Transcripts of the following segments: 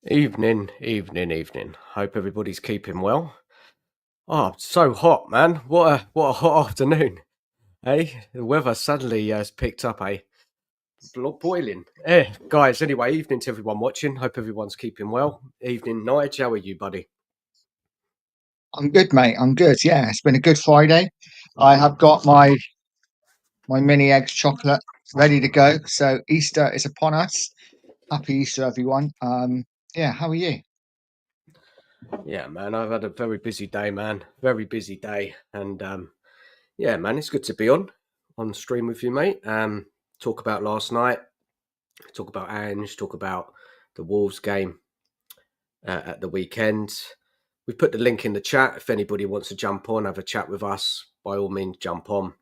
Evening. Hope everybody's keeping well. Oh, it's so hot, man. What a hot afternoon. Hey, the weather suddenly has picked up, boiling. Guys, anyway, evening to everyone watching. Hope everyone's keeping well. Evening, Nige. How are you, buddy? I'm good, mate. I'm good. Yeah, it's been a good Friday. I have got my mini eggs chocolate ready to go. So Easter is upon us. Happy Easter, everyone. Yeah, how are you? Yeah, man, I've had a very busy day, man. Very busy day. And yeah, man, it's good to be on stream with you, mate. Talk about last night, talk about Ange, talk about the Wolves game at the weekend. We put the link in the chat. If anybody wants to jump on, have a chat with us, by all means, jump on.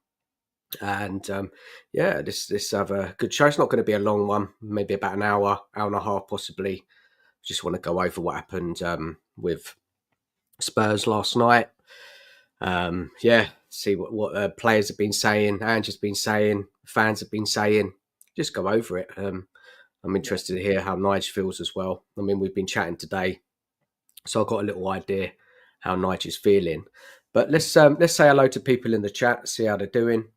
And yeah, this have a good show. It's not going to be a long one, maybe about an hour and a half, possibly. Just want to go over what happened with Spurs last night. Yeah, see what players have been saying, Ange's been saying, fans have been saying. Just go over it. I'm Yeah. interested to hear how Nige feels as well. I mean, we've been chatting today, so I've got a little idea how Nige is feeling. But let's say hello to people in the chat, see how they're doing.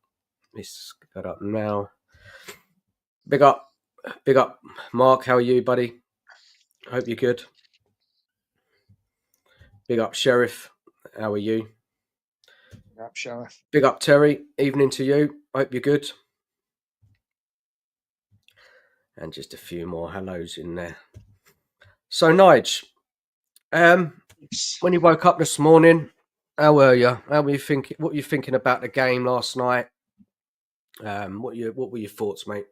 Let's get up now. Big up, big up, Mark. How are you, buddy? Hope you're good. Big up, Sheriff. How are you? Yep, Sheriff. Big up, Terry. Evening to you. Hope you're good. And just a few more hellos in there. So, Nige, um, when you woke up this morning, how were you? How were you thinking? What were you thinking about the game last night? What were your thoughts, mate?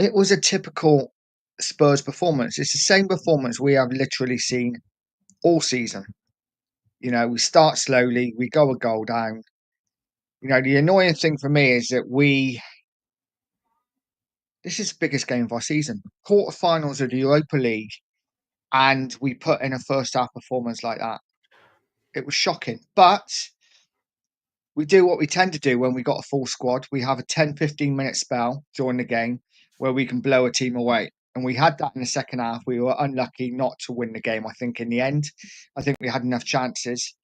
It was a typical Spurs performance. It's the same performance we have literally seen all season. We start slowly, we go a goal down. The annoying thing for me is that this is the biggest game of our season. Quarterfinals of the Europa League, and we put in a first half performance like that. It was shocking. But we do what we tend to do when we got a full squad. We have a 10-15 minute spell during the game where we can blow a team away. And we had that in the second half. We were unlucky not to win the game, I think, in the end. I think we had enough chances.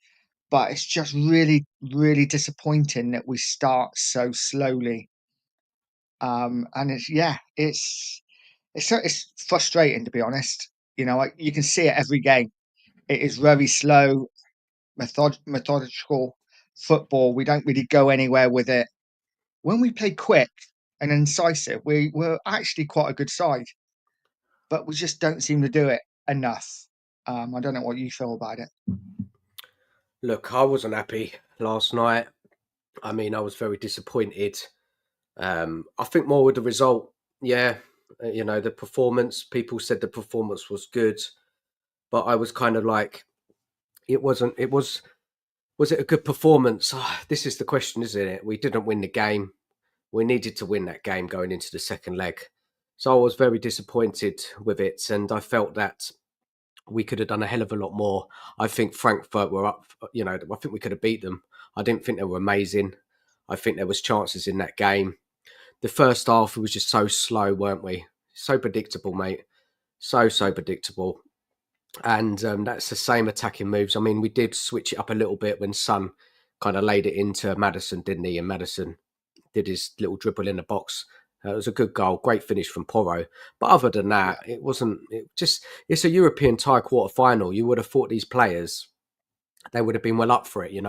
But it's just really, really disappointing that we start so slowly. And it's frustrating, to be honest. You can see it every game. It is very slow, methodical football. We don't really go anywhere with it. When we play quick and incisive, we're actually quite a good side, but we just don't seem to do it enough. I don't know what you feel about it. Look, I wasn't happy last night. I mean, I was very disappointed. I think more with the result. Yeah, the performance. People said the performance was good, but I was kind of like, it wasn't. It was. Was it a good performance? This is the question, isn't it? We didn't win the game. We needed to win that game going into the second leg. So I was very disappointed with it, and I felt that we could have done a hell of a lot more. I think Frankfurt were up. I think we could have beat them. I didn't think they were amazing. I think there was chances in that game. The first half, we was just so slow, weren't we? So predictable, mate. So predictable. And that's the same attacking moves. I mean, we did switch it up a little bit when Son kind of laid it into Madison, didn't he? And Madison did his little dribble in the box. It was a good goal, great finish from Porro. But other than Yeah, that, it wasn't. It's a European tie quarter final. You would have thought these players, they would have been well up for it. And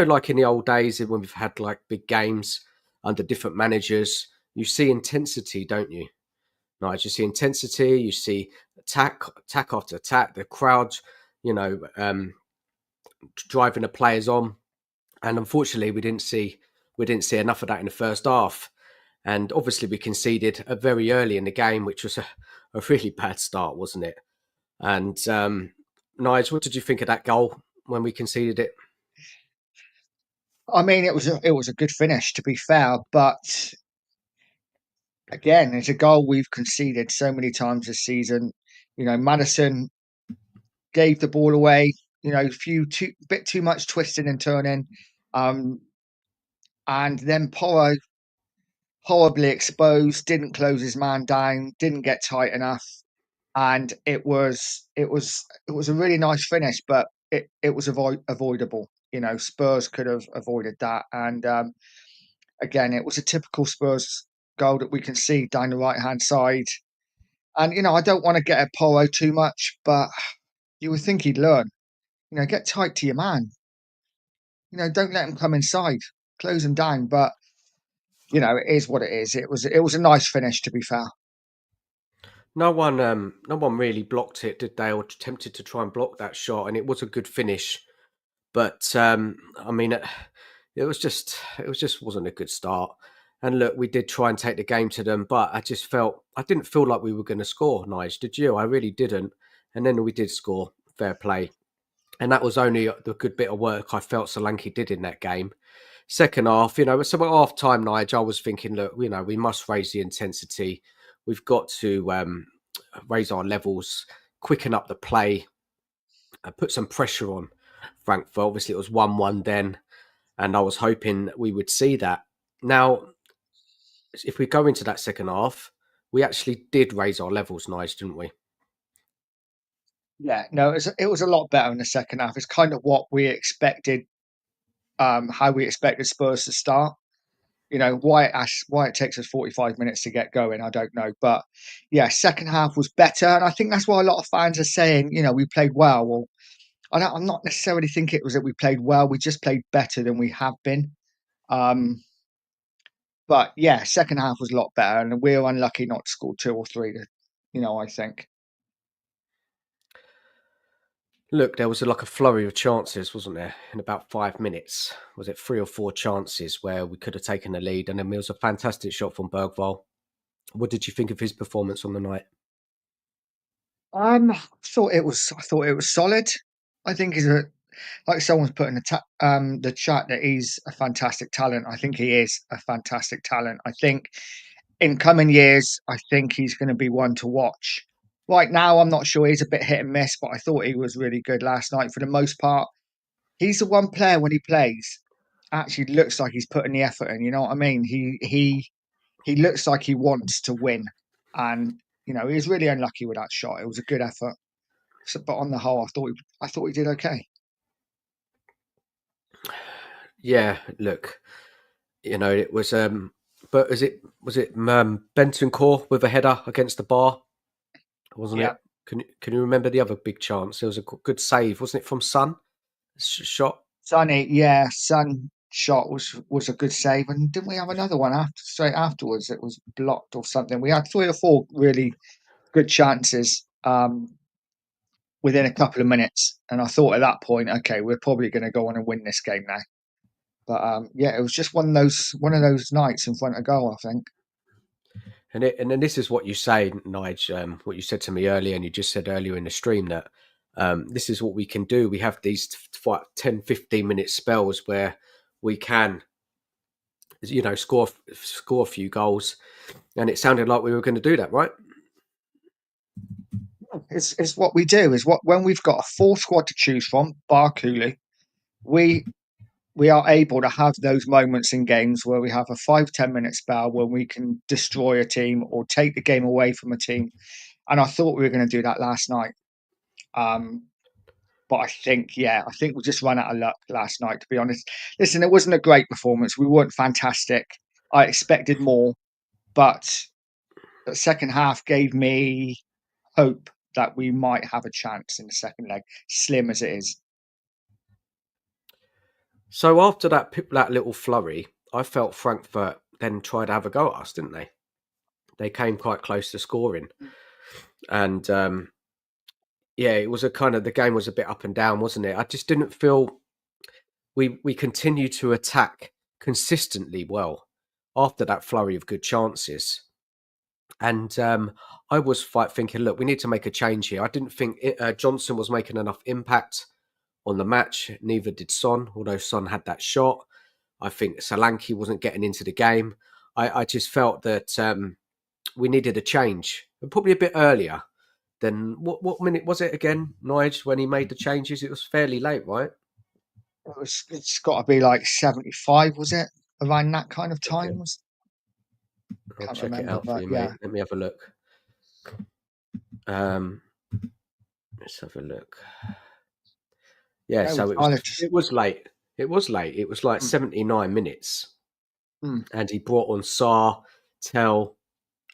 like in the old days when we've had like big games under different managers, you see intensity, don't you? No, you see intensity, you see attack after attack, the crowd, you know, um, driving the players on. And unfortunately, we didn't see enough of that in the first half. And obviously, we conceded very early in the game, which was a really bad start, wasn't it? And Nigel, what did you think of that goal when we conceded it? I mean it was a good finish, to be fair, but again, it's a goal we've conceded so many times this season. Madison gave the ball away. A few too bit too much twisting and turning, um, and then Porro horribly exposed, didn't close his man down, didn't get tight enough, and it was a really nice finish, but it was avoidable. Spurs could have avoided that, and again, it was a typical Spurs goal that we can see down the right hand side. And I don't want to get at Porro too much, but you would think he'd learn. Get tight to your man. Don't let him come inside. Close him down. But it is what it is. It was a nice finish, to be fair. No one really blocked it, did they? Or attempted to try and block that shot, and it was a good finish. But I mean, it was just wasn't a good start. And look, we did try and take the game to them, but I didn't feel like we were going to score. Nige, did you? I really didn't. And then we did score. Fair play. And that was only the good bit of work I felt Solanke did in that game. Second half, so at half time, Nigel, I was thinking, look, we must raise the intensity. We've got to raise our levels, quicken up the play, put some pressure on Frankfurt. Obviously, it was 1-1 then, and I was hoping we would see that. Now, if we go into that second half, we actually did raise our levels, Nigel, didn't we? Yeah, no, it was a lot better in the second half. It's kind of what we expected, how we expected Spurs to start. Why it takes us 45 minutes to get going, I don't know. But yeah, second half was better, and I think that's why a lot of fans are saying, we played well. Well, I'm not necessarily thinking it was that we played well. We just played better than we have been. Um, but yeah, second half was a lot better, and we were unlucky not to score two or three. I think. Look, there was like a flurry of chances, wasn't there? In about 5 minutes, was it three or four chances where we could have taken the lead, and then there was a fantastic shot from Bergvall. What did you think of his performance on the night? I thought it was solid. I think he's like someone's put in the chat that he's a fantastic talent. I think he is a fantastic talent. I think in coming years, I think he's going to be one to watch. Right now, I'm not sure. He's a bit hit and miss, but I thought he was really good last night for the most part. He's the one player when he plays actually looks like he's putting the effort in. You know what I mean? He looks like he wants to win, and he was really unlucky with that shot. It was a good effort, but on the whole, I thought he did okay. Yeah, look, it was but was it Bentancur with a header against the bar, wasn't Yeah, it? Can you remember the other big chance? There was a good save, wasn't it, from Sun? Shot. Sonny, yeah, Sun shot was a good save, and didn't we have another one straight afterwards? It was blocked or something. We had three or four really good chances within a couple of minutes, and I thought at that point, okay, we're probably going to go on and win this game now. But yeah, it was just one of those nights in front of goal, I think. And then this is what you say, Nige, what you said to me earlier, and you just said earlier in the stream that this is what we can do. We have these 10, 15-minute spells where we can, score a few goals. And it sounded like we were going to do that, right? It's what we do. Is what when we've got a full squad to choose from, bar Cooley, we we are able to have those moments in games where we have a 5-10 minute spell where we can destroy a team or take the game away from a team. And I thought we were going to do that last night. Um, but I think we just ran out of luck last night, to be honest. Listen, it wasn't a great performance. We weren't fantastic. I expected more, but the second half gave me hope that we might have a chance in the second leg, slim as it is. So after that little flurry, I felt Frankfurt then tried to have a go at us, didn't they? They came quite close to scoring. And yeah, it was a kind of the game was a bit up and down, wasn't it? I just didn't feel we continued to attack consistently well after that flurry of good chances. And I was thinking, look, we need to make a change here. I didn't think Johnson was making enough impact on the match. Neither did Son, although Son had that shot. I think Solanke wasn't getting into the game. I just felt that we needed a change, probably a bit earlier than what minute was it again, Nige, when he made the changes? It was fairly late, right? It's got to be like 75, was it? Around that kind of time Okay. was. I'll Can't check it remember, out for but you, yeah, mate. Let me have a look. Um, let's have a look. Yeah, no, so Tyler. it was late. It was late. It was like Mm, 79 minutes, mm, and he brought on Sarr, Tell,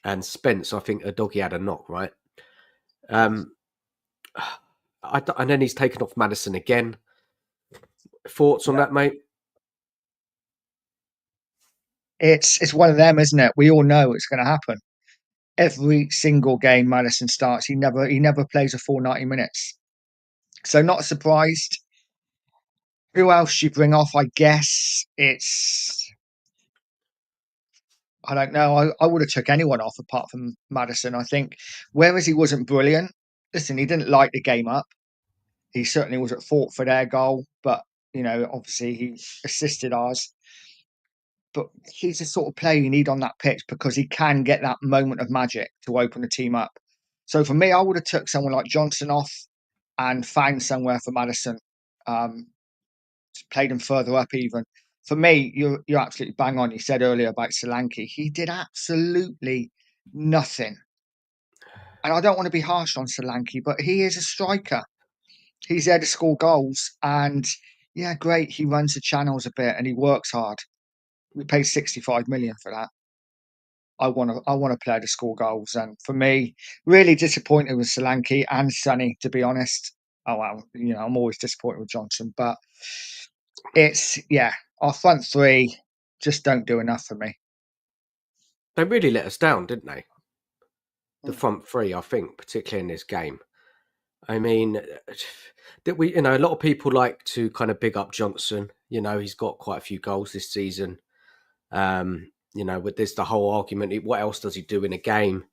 and Spence. I think a doggy had a knock, right? Um, and then he's taken off Madison again. Thoughts on yeah. that, mate? It's one of them, isn't it? We all know it's going to happen. Every single game Madison starts, he never plays a full 90 minutes. So not surprised. Who else you bring off? I guess it's I don't know. I would have took anyone off apart from Madison. I think whereas he wasn't brilliant. Listen, he didn't light the game up. He certainly was at fault for their goal, but obviously he assisted ours. But he's the sort of player you need on that pitch because he can get that moment of magic to open the team up. So for me, I would have took someone like Johnson off and found somewhere for Madison. Um, Played him further up even. For me, you're absolutely bang on. You said earlier about Solanke. He did absolutely nothing. And I don't want to be harsh on Solanke, but he is a striker. He's there to score goals. And yeah, great. He runs the channels a bit and he works hard. We paid 65 million for that. I want a player to score goals. And for me, really disappointed with Solanke and Sonny, to be honest. Oh well, I'm always disappointed with Johnson, but yeah, our front three just don't do enough for me. They really let us down, didn't they? The Mm, front three, I think, particularly in this game. I mean, that we, a lot of people like to kind of big up Johnson. He's got quite a few goals this season. But there's the whole argument: what else does he do in a game?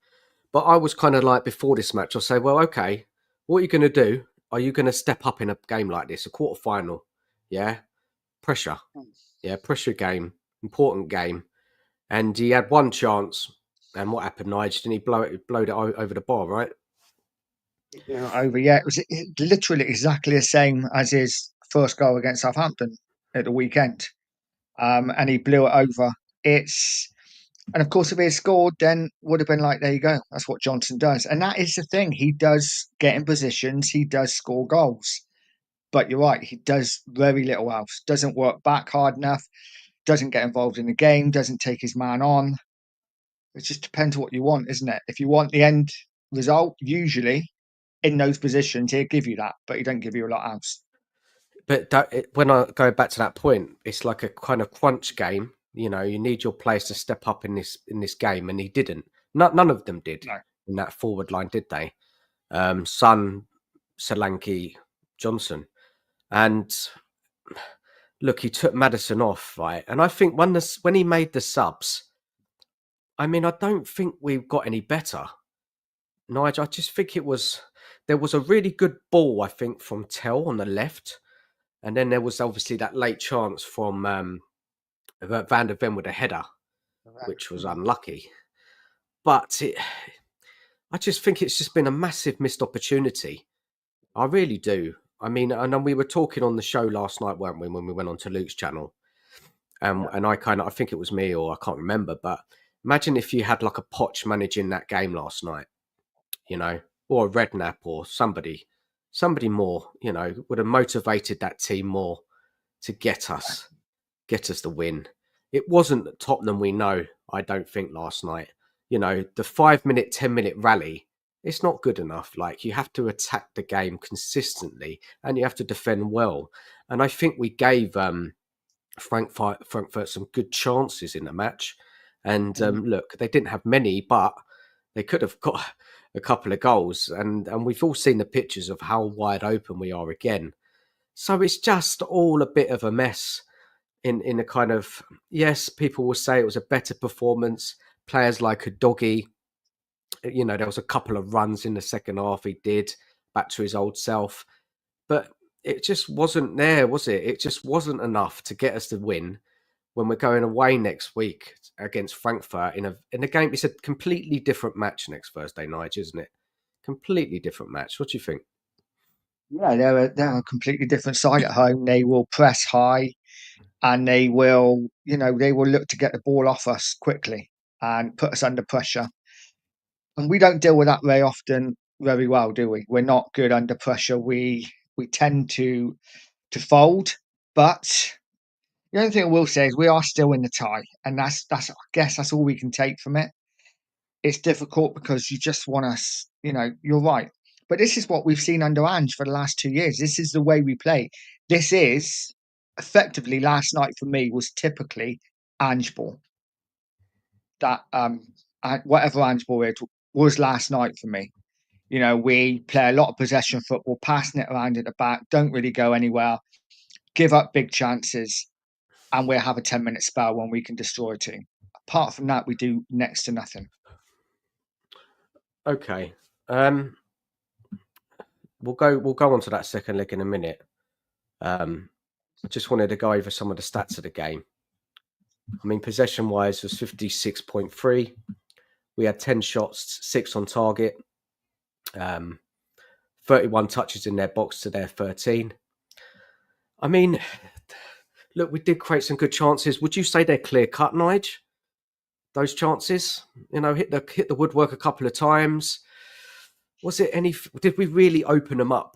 But I was kind of like before this match, I'll say, well, okay, what are you going to do? Are you going to step up in a game like this, a quarter final? Yeah, pressure. Yeah, pressure game, important game. And he had one chance, and what happened, Nigel? Didn't he blowed it over the bar, right? over, yeah, it was literally exactly the same as his first goal against Southampton at the weekend, and he blew it over. And of course, if he had scored, then would have been like, there you go. That's what Johnson does, and that is the thing. He does get in positions. He does score goals. But you're right, he does very little else. Doesn't work back hard enough, doesn't get involved in the game, doesn't take his man on. It just depends what you want, isn't it? If you want the end result, usually in those positions, he'll give you that, but he don't give you a lot else. But when I go back to that point, it's like a kind of crunch game. You need your players to step up in this game, and he didn't. None of them did No. in that forward line, did they? Son, Solanke, Johnson, and look, he took Madison off, right? And I think when he made the subs, I mean, I don't think we've got any better. Nigel, I just think there was a really good ball, I think, from Tell on the left, and then there was obviously that late chance from Van der Ven with a header, which was unlucky. But I just think it's just been a massive missed opportunity. I really do. I mean, and then we were talking on the show last night, weren't we, when we went on to Luke's channel? Yeah. And I think it was me or I can't remember, but imagine if you had like a Poch managing that game last night, you know, or a Redknapp or somebody more, would have motivated that team more to get us the win. It wasn't Tottenham we know, I don't think, last night. The 5 minute, 10 minute rally, it's not good enough. Like, you have to attack the game consistently and you have to defend well. And I think we gave Frankfurt some good chances in the match. And Mm. look, they didn't have many, but they could have got a couple of goals. And we've all seen the pictures of how wide open we are again. So it's just all a bit of a mess in a kind of, yes, people will say it was a better performance. Players like a doggy, there was a couple of runs in the second half he did back to his old self, but it just wasn't there, was it? It just wasn't enough to get us the win when we're going away next week against Frankfurt in a game. It's a completely different match next Thursday night, isn't it? Completely different match. What do you think? Yeah, they're a completely different side at home. They will press high and they will look to get the ball off us quickly. and put us under pressure. And we don't deal with that very often very well, do we? We're not good under pressure. We tend to fold, but the only thing I will say is we are still in the tie, and that's I guess that's all we can take from it. It's difficult because you just want us, you're right. But this is what we've seen under Ange for the last 2 years. This is the way we play. This is effectively last night for me was typically Ange ball. That whatever Ange ball it was last night for me. We play a lot of possession football, passing it around at the back, don't really go anywhere, give up big chances, and we'll have a 10-minute spell when we can destroy a team. Apart from that, we do next to nothing. Okay. We'll go on to that second leg in a minute. I just wanted to go over some of the stats of the game. I mean, possession wise was 56.3. We had 10 shots, 6 on target, 31 touches in their box to their 13. I mean, look, we did create some good chances. Would you say they're clear cut, Nige? Those chances, hit the woodwork a couple of times. Was it any? Did we really open them up?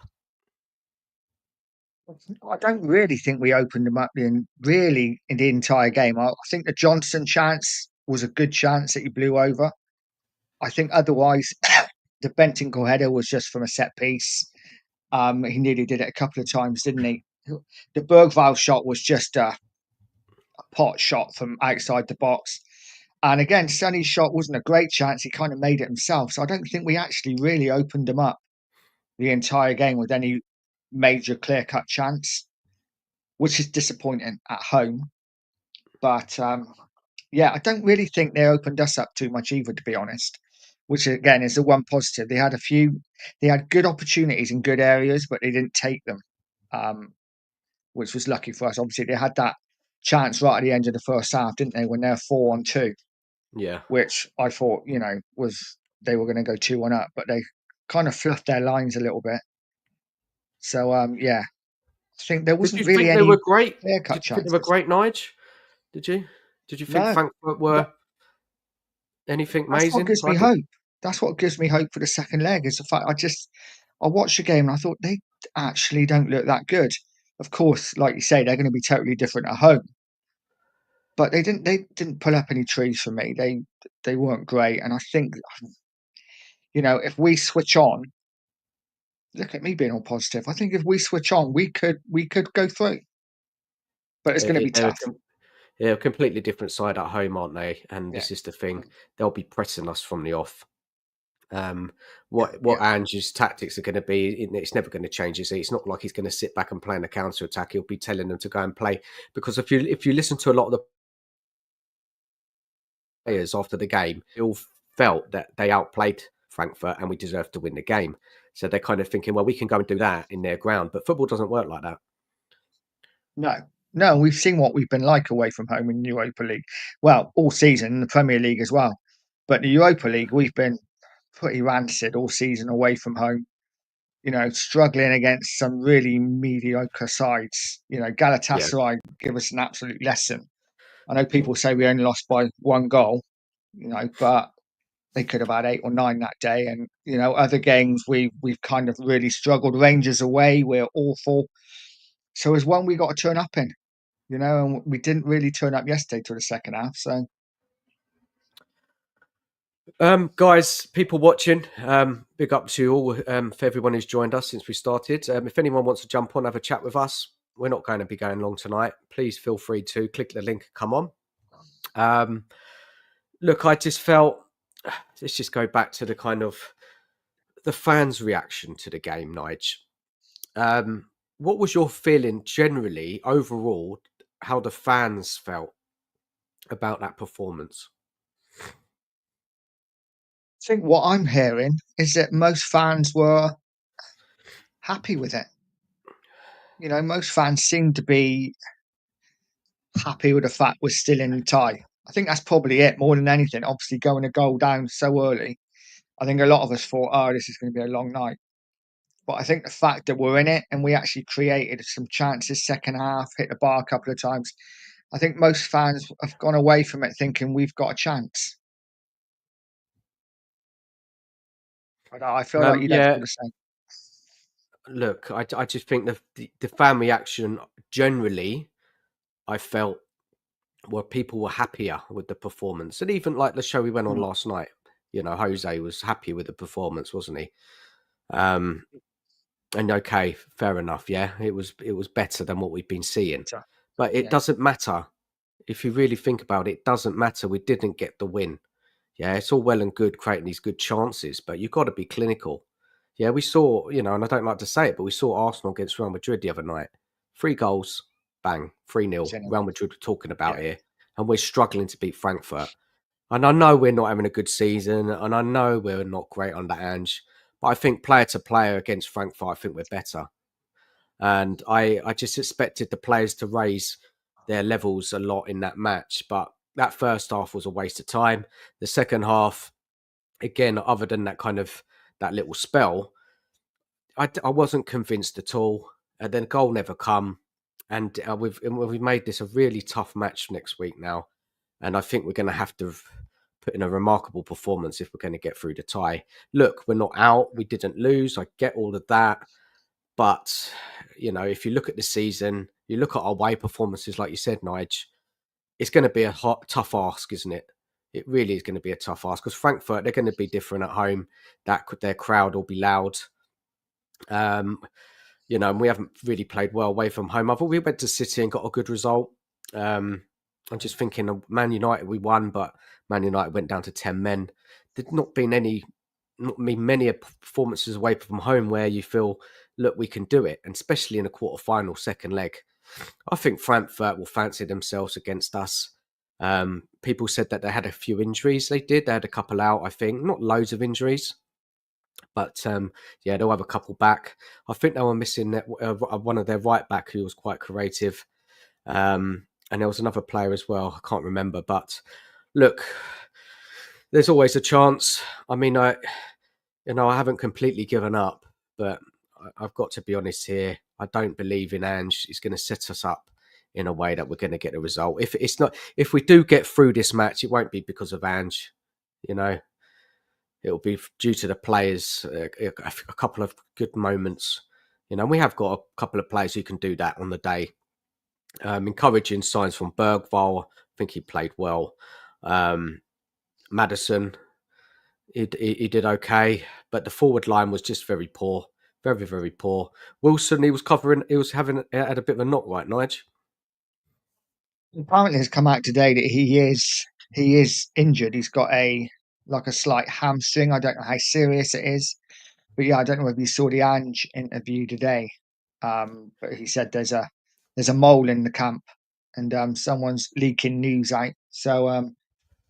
I don't really think we opened them up in the entire game. I think the Johnson chance was a good chance that he blew over. I think otherwise, the Bentancur header was just from a set piece. He nearly did it a couple of times, didn't he? The Bergvall shot was just a pot shot from outside the box. And again, Sonny's shot wasn't a great chance. He kind of made it himself. So I don't think we actually really opened them up the entire game with any major clear-cut chance, which is disappointing at home. But yeah, I don't really think they opened us up too much either, to be honest. Which again is the one positive. They had good opportunities in good areas, but they didn't take them, which was lucky for us. Obviously, they had that chance right at the end of the first half, didn't they? When they're 4-on-2, Yeah. which I thought, was they were going to go 2-1 up, but they kind of fluffed their lines a little bit. So yeah, I think there Did wasn't you really think they any were great? clear-cut Did you think they were chances. great, Nige? Did you? Did you think No, Frankfurt that, were anything that's what amazing? gives me hope. That's what gives me hope for the second leg is the fact I watched the game and I thought they actually don't look that good. Of course, like you say, they're going to be totally different at home, but they didn't pull up any trees for me. They weren't great, and I think if we switch on, look at me being all positive. I think if we switch on, we could go through, but it's going to be They're tough. they're a completely different side at home, aren't they? And Yeah, this is the thing; they'll be pressing us from the off. What yeah. Ange's tactics are going to be, it's never going to change. It's not like he's going to sit back and play in a counter attack. He'll be telling them to go and play because if you listen to a lot of the players after the game, they all felt that they outplayed Frankfurt and we deserved to win the game. So they're kind of thinking, well, we can go and do that in their ground, but football doesn't work like that. No, no, we've seen what we've been like away from home in the Europa League. Well, all season in the Premier League as well. But the Europa League, we've been pretty rancid all season away from home. Struggling against some really mediocre sides. Yeah, Galatasaray give us an absolute lesson. I know people say we only lost by one goal, but they could have had 8 or 9 that day. And other games we've kind of really struggled. Rangers away, we're awful. So it's one we got to turn up in. And we didn't really turn up yesterday till the second half. So guys, people watching, big up to you all for everyone who's joined us since we started. If anyone wants to jump on, have a chat with us, we're not going to be going long tonight. Please feel free to click the link, come on. Look, I just felt, let's just go back to the kind of the fans' reaction to the game, Nige. What was your feeling generally, overall, how the fans felt about that performance? I think what I'm hearing is that most fans were happy with it. Most fans seem to be happy with the fact we're still in the tie. I think that's probably it more than anything. Obviously, going a goal down so early, I think a lot of us thought, oh, this is going to be a long night. But I think the fact that we're in it and we actually created some chances second half, hit the bar a couple of times, I think most fans have gone away from it thinking we've got a chance. I feel like you don't Yeah, feel the same. look, I just think the fan reaction generally, I felt, where people were happier with the performance. And even like the show we went on Mm, last night, Jose was happy with the performance, wasn't he? Um, and okay, fair enough. Yeah, it was better than what we've been seeing, so, but it yeah, doesn't matter if you really think about it. It doesn't matter. We didn't get the win. Yeah, it's all well and good creating these good chances, but you've got to be clinical. Yeah, we saw, and I don't like to say it, but we saw Arsenal against Real Madrid the other night. 3 goals, bang, 3-0. genuine. Real Madrid were talking Yeah, about here, and we're struggling to beat Frankfurt. And I know we're not having a good season, and I know we're not great under Ange, but I think player to player against Frankfurt, I think we're better. And I just expected the players to raise their levels a lot in that match, but that first half was a waste of time. The second half, again, other than that kind of that little spell, I wasn't convinced at all. And then goal never come, and we've made this a really tough match next week now, and I think we're going to have to put in a remarkable performance if we're going to get through the tie. Look, we're not out. We didn't lose. I get all of that. But, if you look at the season, you look at our away performances, like you said, Nige, it's going to be a tough ask, isn't it? It really is going to be a tough ask because Frankfurt, they're going to be different at home. Their crowd will be loud. Um, and we haven't really played well away from home. I thought we went to City and got a good result. Um, I'm just thinking of Man United, we won, but Man United went down to 10 men. There's not been many performances away from home where you feel, look, we can do it, and especially in a quarter final, second leg. I think Frankfurt will fancy themselves against us. People said that they had a few injuries. They did. They had a couple out, I think. Not loads of injuries, but yeah, they'll have a couple back. I think they were missing one of their right back who was quite creative. And there was another player as well. I can't remember. But look, there's always a chance. I mean, I haven't completely given up, but I've got to be honest here. I don't believe in Ange. He's going to set us up in a way that we're going to get a result. If we do get through this match, it won't be because of Ange. You know, it'll be due to the players. A couple of good moments. We have got a couple of players who can do that on the day. Encouraging signs from Bergvall. I think he played well. Madison, he did okay, but the forward line was just very poor, very very poor. Wilson, he was covering, he was having had a bit of a knock, right, Nige? apparently has come out today that he is injured. He's got a slight hamstring. I don't know how serious it is, but yeah, I don't know if you saw the Ange interview today. But he said there's a mole in the camp, and someone's leaking news out. So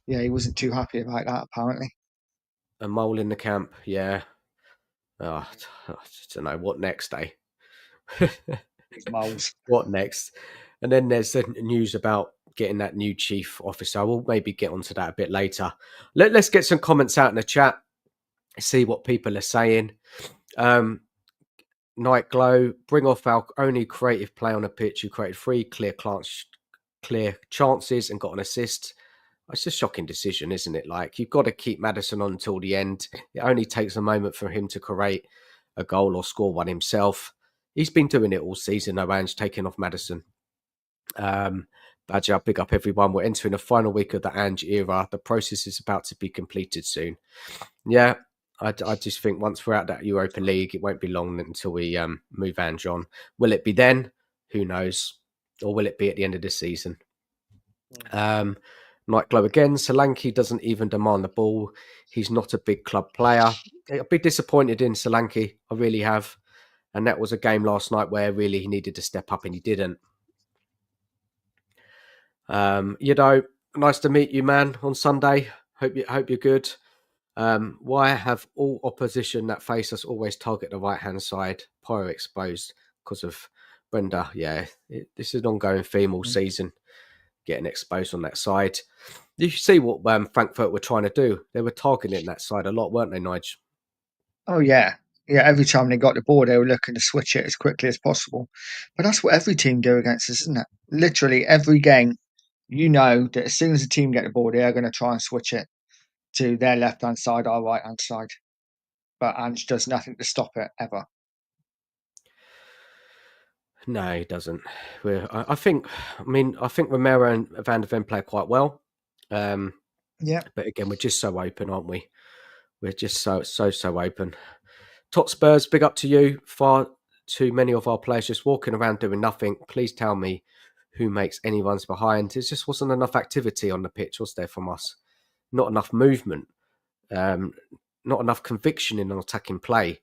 yeah, he wasn't too happy about that apparently. A mole in the camp, yeah. Oh, I don't know what next, eh? These moles. What next? And then there's the news about getting that new chief officer. We'll maybe get onto that a bit later. Let's get some comments out in the chat, see what people are saying. Night Glow, bring off our only creative play on a pitch who created three clear chances and got an assist. It's a shocking decision, isn't it? Like, you've got to keep Madison on until the end. It only takes a moment for him to create a goal or score one himself. He's been doing it all season, Ange, taking off Madison. Badger, big up everyone. We're entering the final week of the Ange era. The process is about to be completed soon. Yeah, I just think once we're out that Europa League, it won't be long until we move Ange on. Will it be then? Who knows? Or will it be at the end of the season? Um, Nightglow again. Solanke doesn't even demand the ball. He's not a big club player. I've been disappointed in Solanke. I really have. And that was a game last night where really he needed to step up and he didn't. Nice to meet you, man, on Sunday. Hope you're good. Why have all opposition that face us always target the right hand side? Pyro exposed because of Brenda. Yeah, this is an ongoing theme all season, getting exposed on that side. Did you see what Frankfurt were trying to do? They were targeting that side a lot, weren't they, Nigel? Oh yeah. Yeah, every time they got the ball, they were looking to switch it as quickly as possible. But that's what every team do against us, isn't it? Literally every game, you know that as soon as the team get the ball, they are going to try and switch it to their left hand side or right hand side. but Ange does nothing to stop it ever. No, he doesn't. I think, I think Romero and Van der Ven play quite well. Um, Yeah, but again, we're just so open, aren't we? We're just so open. Tot Spurs, big up to you. Far too many of our players just walking around doing nothing. Please tell me who makes any runs behind. There just wasn't enough activity on the pitch, was there, from us? Not enough movement. Um, not enough conviction in attacking play.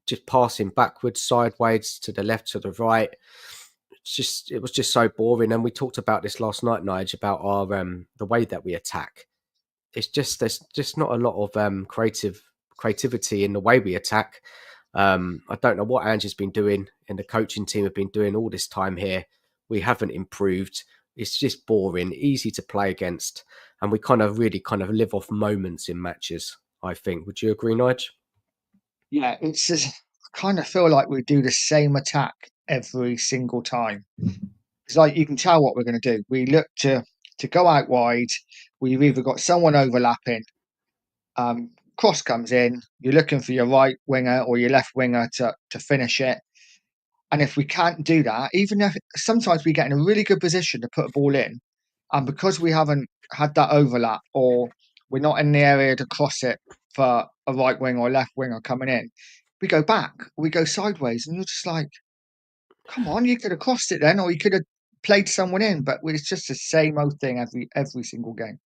Just passing backwards, sideways, to the left, to the right. It was just so boring. And we talked about this last night, Nige, about our the way that we attack. It's just there's just not a lot of creativity in the way we attack. I don't know what Ange has been doing and the coaching team have been doing all this time here. We haven't improved. It's just boring, easy to play against, and we kind of really kind of live off moments in matches. I think. Would you agree, Nige? yeah. It's just, I kind of feel like we do the same attack every single time. It's like you can tell what we're going to do. We look to go out wide. We've either got someone overlapping, cross comes in. You're looking for your right winger or your left winger to finish it. And if we can't do that, even if sometimes we get in a really good position to put a ball in, and because we haven't had that overlap or we're not in the area to cross it for a right wing or left winger coming in, we go back, we go sideways, and you're just like, come on, you could have crossed it then, or you could have played someone in, but it's just the same old thing every single game.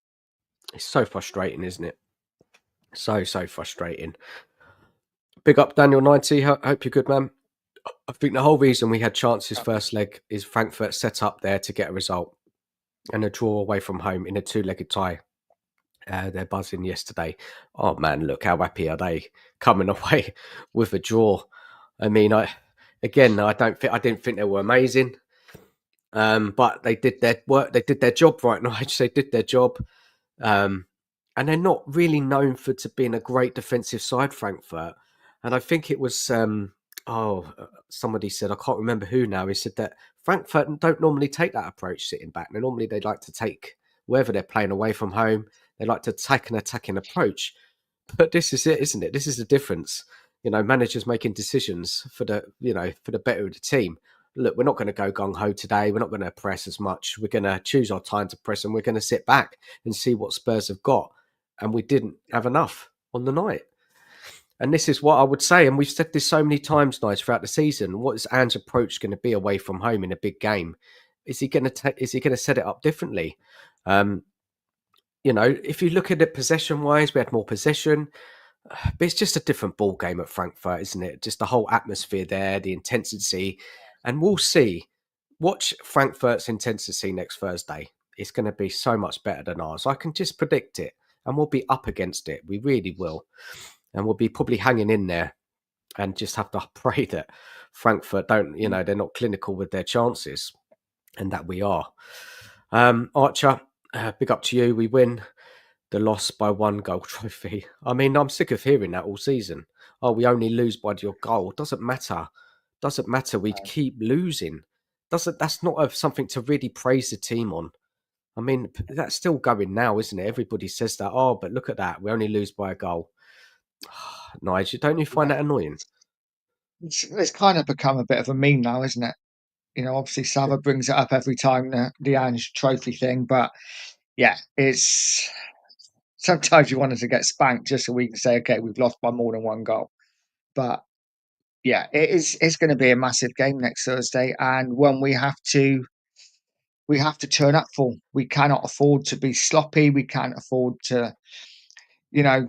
It's so frustrating, isn't it? So frustrating. Big up Daniel 90. Hope you're good, man. I think the whole reason we had chances first leg is Frankfurt set up there to get a result and a draw away from home in a two-legged tie. They're buzzing yesterday. Oh man, look how happy are they coming away with a draw. I mean, I didn't think they were amazing, but they did their work. They did their job right, Nigel. They did their job. Um, and they're not really known for to being a great defensive side, Frankfurt. And I think it was somebody said, I can't remember who now. He said that Frankfurt don't normally take that approach sitting back. Normally they like to take wherever they're playing away from home. They like to take an attacking approach. But this is it, isn't it? This is the difference. Managers making decisions for the better of the team. Look, we're not going to go gung ho today. We're not going to press as much. We're going to choose our time to press, and we're going to sit back and see what Spurs have got. And we didn't have enough on the night. And this is what I would say, and we've said this so many times, Nigel, throughout the season. What is Ange's approach going to be away from home in a big game? Is he going to set it up differently? Um, if you look at it possession wise, we had more possession, but it's just a different ball game at Frankfurt, isn't it? Just the whole atmosphere there, the intensity, and we'll see. Watch Frankfurt's intensity next Thursday. It's going to be so much better than ours. I can just predict it, and we'll be up against it. We really will, and we'll be probably hanging in there, and just have to pray that Frankfurt don't, they're not clinical with their chances, and that we are. Archer, big up to you. We win the loss by one goal trophy. I mean, I'm sick of hearing that all season. Oh, we only lose by your goal. Doesn't matter. Doesn't matter. We keep losing. That's not something to really praise the team on. I mean, that's still going now, isn't it? Everybody says that. Oh, but look at that. We only lose by a goal. Nigel, don't you find Yeah, that annoying? it's kind of become a bit of a meme now, isn't it? Obviously Sava brings it up every time the Ange Trophy thing, but yeah, it's sometimes you want us to get spanked just so we can say, okay, we've lost by more than one goal. But yeah, it's going to be a massive game next Thursday, and one we have to turn up for. We cannot afford to be sloppy. We can't afford to, you know,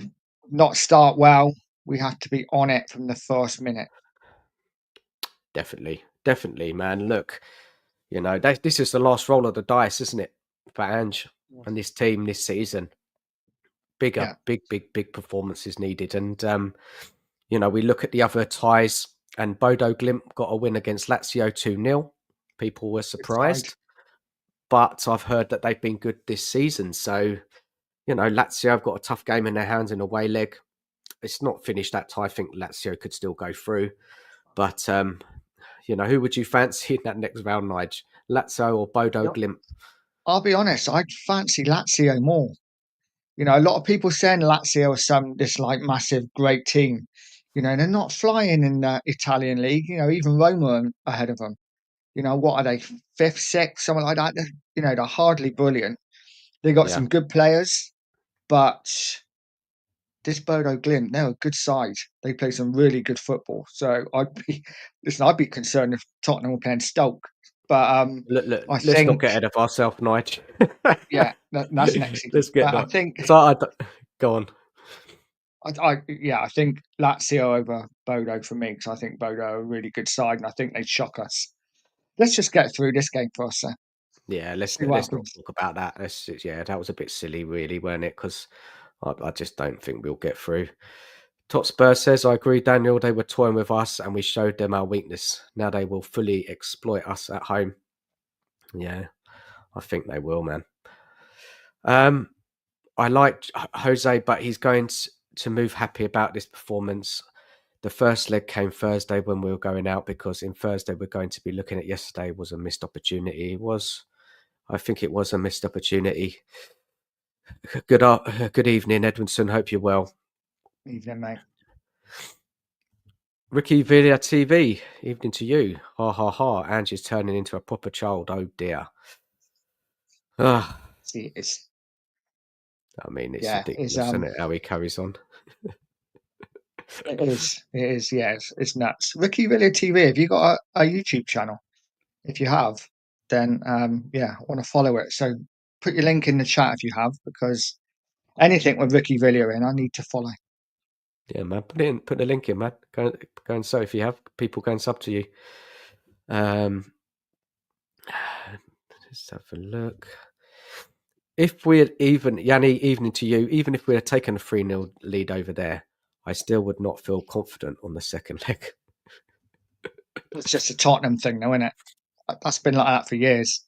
not start well. We have to be on it from the first minute. Definitely, man. Look, this is the last roll of the dice, isn't it, for Ange and this team this season? Yeah, Big performances needed. And, we look at the other ties, and Bodo Glimt got a win against Lazio 2-0. People were it's tied. surprised, but I've heard that they've been good this season. So, Lazio have got a tough game in their hands in a away leg. It's not finished that tie. I think Lazio could still go through. But, who would you fancy in that next round, Nige? Lazio or Bodo Yep. Glimt? I'll be honest, I'd fancy Lazio more. A lot of people saying Lazio are this like massive great team. They're not flying in the Italian league. Even Roma are ahead of them. What are they, fifth, sixth, something like that? They're hardly brilliant. They got Yeah. some good players, but this Bodo Glimt, they're a good side. They play some really good football. So I'd be concerned if Tottenham were playing Stoke. But Look, I let's not think, get ahead of ourselves, Nige. yeah, that's next season. Let's get But I not. think, So go on. yeah, I think Lazio over Bodo for me because I think Bodo are a really good side and I think they'd shock us. Let's just get through this game for us, Yeah, see what let's not happens. talk about that. Yeah, that was a bit silly, really, weren't it? Because I just don't think we'll get through. Top Spurs says, I agree, Daniel. They were toying with us and we showed them our weakness. Now they will fully exploit us at home. Yeah, I think they will, man. Um, I like Jose, but he's going to move happy about this performance. The first leg came Thursday when we were going out because in Thursday we're going to be looking at yesterday was a missed opportunity. I think it was a missed opportunity. Good evening, Edwinson. Hope you're well. Evening, mate. Ricky Villa TV. Evening to you. Ha ha ha. Angie's turning into a proper child. Oh dear. Ah, See, I mean, it's yeah, it's ridiculous, isn't it? How he carries on. it is, yeah, it's nuts. Ricky Villa TV, have you got a YouTube channel? If you have, then yeah, I want to follow it. So put your link in the chat if you have, because anything with Ricky Villa in, I need to follow. Yeah, man. Put it in. Put the link in, man. Go and sub if you have people going sub to you. Um, let's have a look. If we had even, Yanni, evening to you, even if we had taken a 3-0 lead over there, I still would not feel confident on the second leg. It's just a Tottenham thing, though, isn't it? That's been like that for years.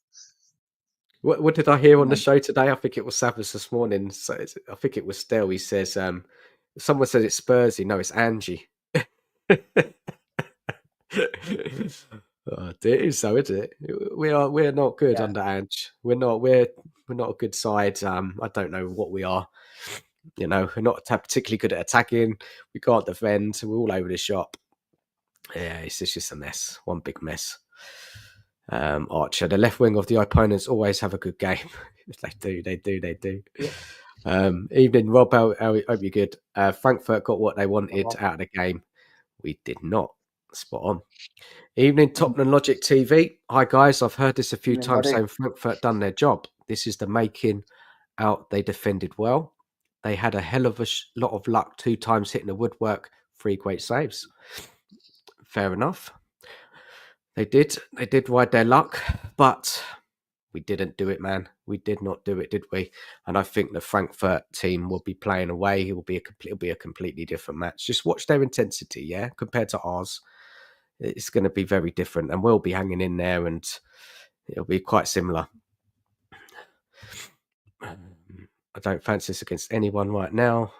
What did I hear You on the know, show today? I think it was Savas this morning. So I think it was Stell. He says, someone says it's Spursy. No, it's Angie. Oh, it is so, isn't it? We're not good yeah. under Ange. We're not a good side. I don't know what we are. We're not particularly good at attacking. We can't defend. We're all over the shop. Yeah, it's just a mess. One big mess. Archer, the left wing of the opponents always have a good game. They do. Yeah. Evening, Rob. How hope you're good. Frankfurt got what they wanted Well, out of the game. We did not. Spot on. Evening, Tottenham Logic TV. Hi guys, I've heard this a few evening, times buddy. saying Frankfurt done their job. This is the making out they defended well. They had a hell of a lot of luck, 2 times hitting the woodwork, 3 great saves. Fair enough. They did ride their luck, but we didn't do it, man. We did not do it, did we? And I think the Frankfurt team will be playing away. It'll be a completely different match. Just watch their intensity, yeah, compared to ours. It's going to be very different, and we'll be hanging in there, and it'll be quite similar. I don't fancy this against anyone right now.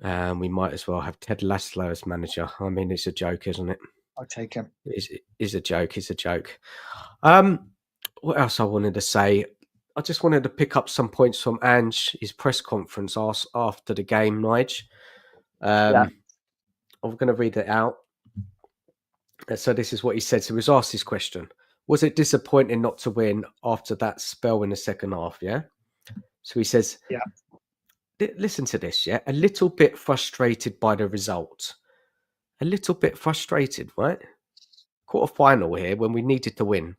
We might as well have Ted Laszlo as manager. I mean, it's a joke, isn't it? I'll take him. It's a joke. It's a joke. Um, what else I wanted to say? I just wanted to pick up some points from Ange, his press conference after the game, Nige. Yeah. I'm going to read it out. So this is what he said. So he was asked this question. Was it disappointing not to win after that spell in the second half? Yeah. So he says, Yeah. listen to this, yeah? A little bit frustrated by the result. A little bit frustrated, right? Quarter final here when we needed to win.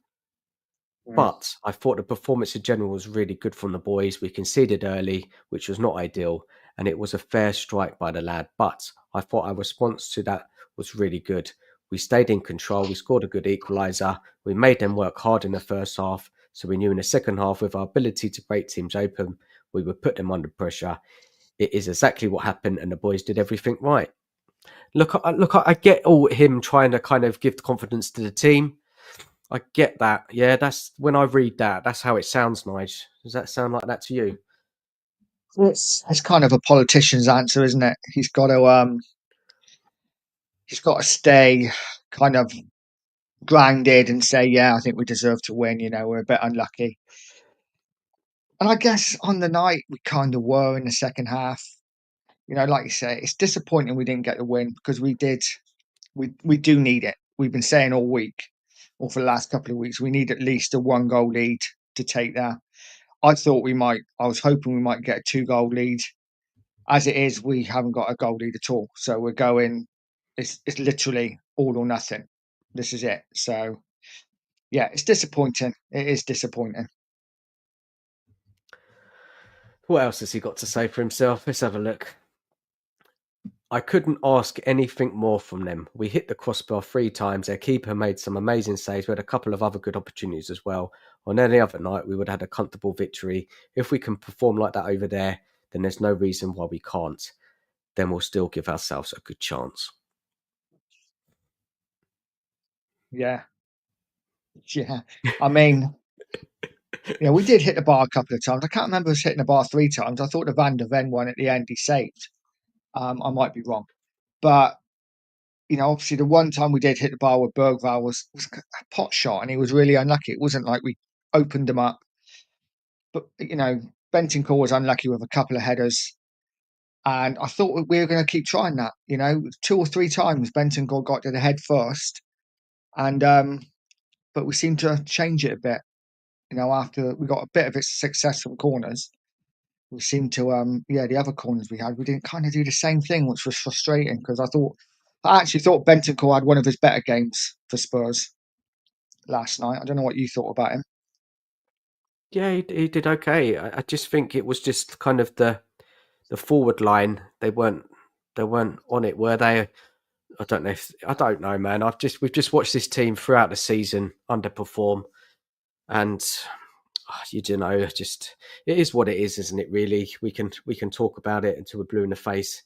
Mm. But I thought the performance in general was really good from the boys. We conceded early, which was not ideal, and it was a fair strike by the lad. But I thought our response to that was really good. We stayed in control. We scored a good equaliser. We made them work hard in the first half. So we knew in the second half, with our ability to break teams open, we would put them under pressure. It is exactly what happened, and the boys did everything right. I get all him trying to kind of give confidence to the team. I get that. Yeah, that's when I read that. That's how it sounds, Nige. Does that sound like that to you? It's kind of a politician's answer, isn't it? He's got to stay kind of grounded and say, yeah, I think we deserve to win. We're a bit unlucky. And I guess on the night we kind of were in the second half. Like you say, it's disappointing we didn't get the win because we did. We do need it. We've been saying all week, or for the last couple of weeks, we need at least a 1 goal lead to take that. I thought we might. I was hoping we might get a 2 goal lead. As it is, we haven't got a goal lead at all. So we're going. It's literally all or nothing. This is it. So yeah, it's disappointing. It is disappointing. What else has he got to say for himself? Let's have a look. I couldn't ask anything more from them. We hit the crossbar 3 times. Their keeper made some amazing saves. We had a couple of other good opportunities as well. On any other night, we would have had a comfortable victory. If we can perform like that over there, then there's no reason why we can't. Then we'll still give ourselves a good chance. Yeah, yeah. I mean, yeah, we did hit the bar a couple of times. I can't remember us hitting the bar 3 times. I thought the Van der Ven one at the end he saved. I might be wrong, but obviously the one time we did hit the bar with Bergval was a pot shot, and he was really unlucky. It wasn't like we opened him up, but Bentancur was unlucky with a couple of headers, and I thought we were going to keep trying that. 2 or 3 times Bentancur got to the head first, and but we seemed to change it a bit. After we got a bit of its success from corners, we seemed to the other corners we didn't kind of do the same thing, which was frustrating because I actually thought Bentancur had one of his better games for Spurs last night. I don't know what you thought about him. Yeah, he did okay. I just think it was just kind of the forward line. They weren't on it, were they? I don't know, man. We've just watched this team throughout the season underperform, and just it is what it is, isn't it? Really, we can talk about it until we're blue in the face.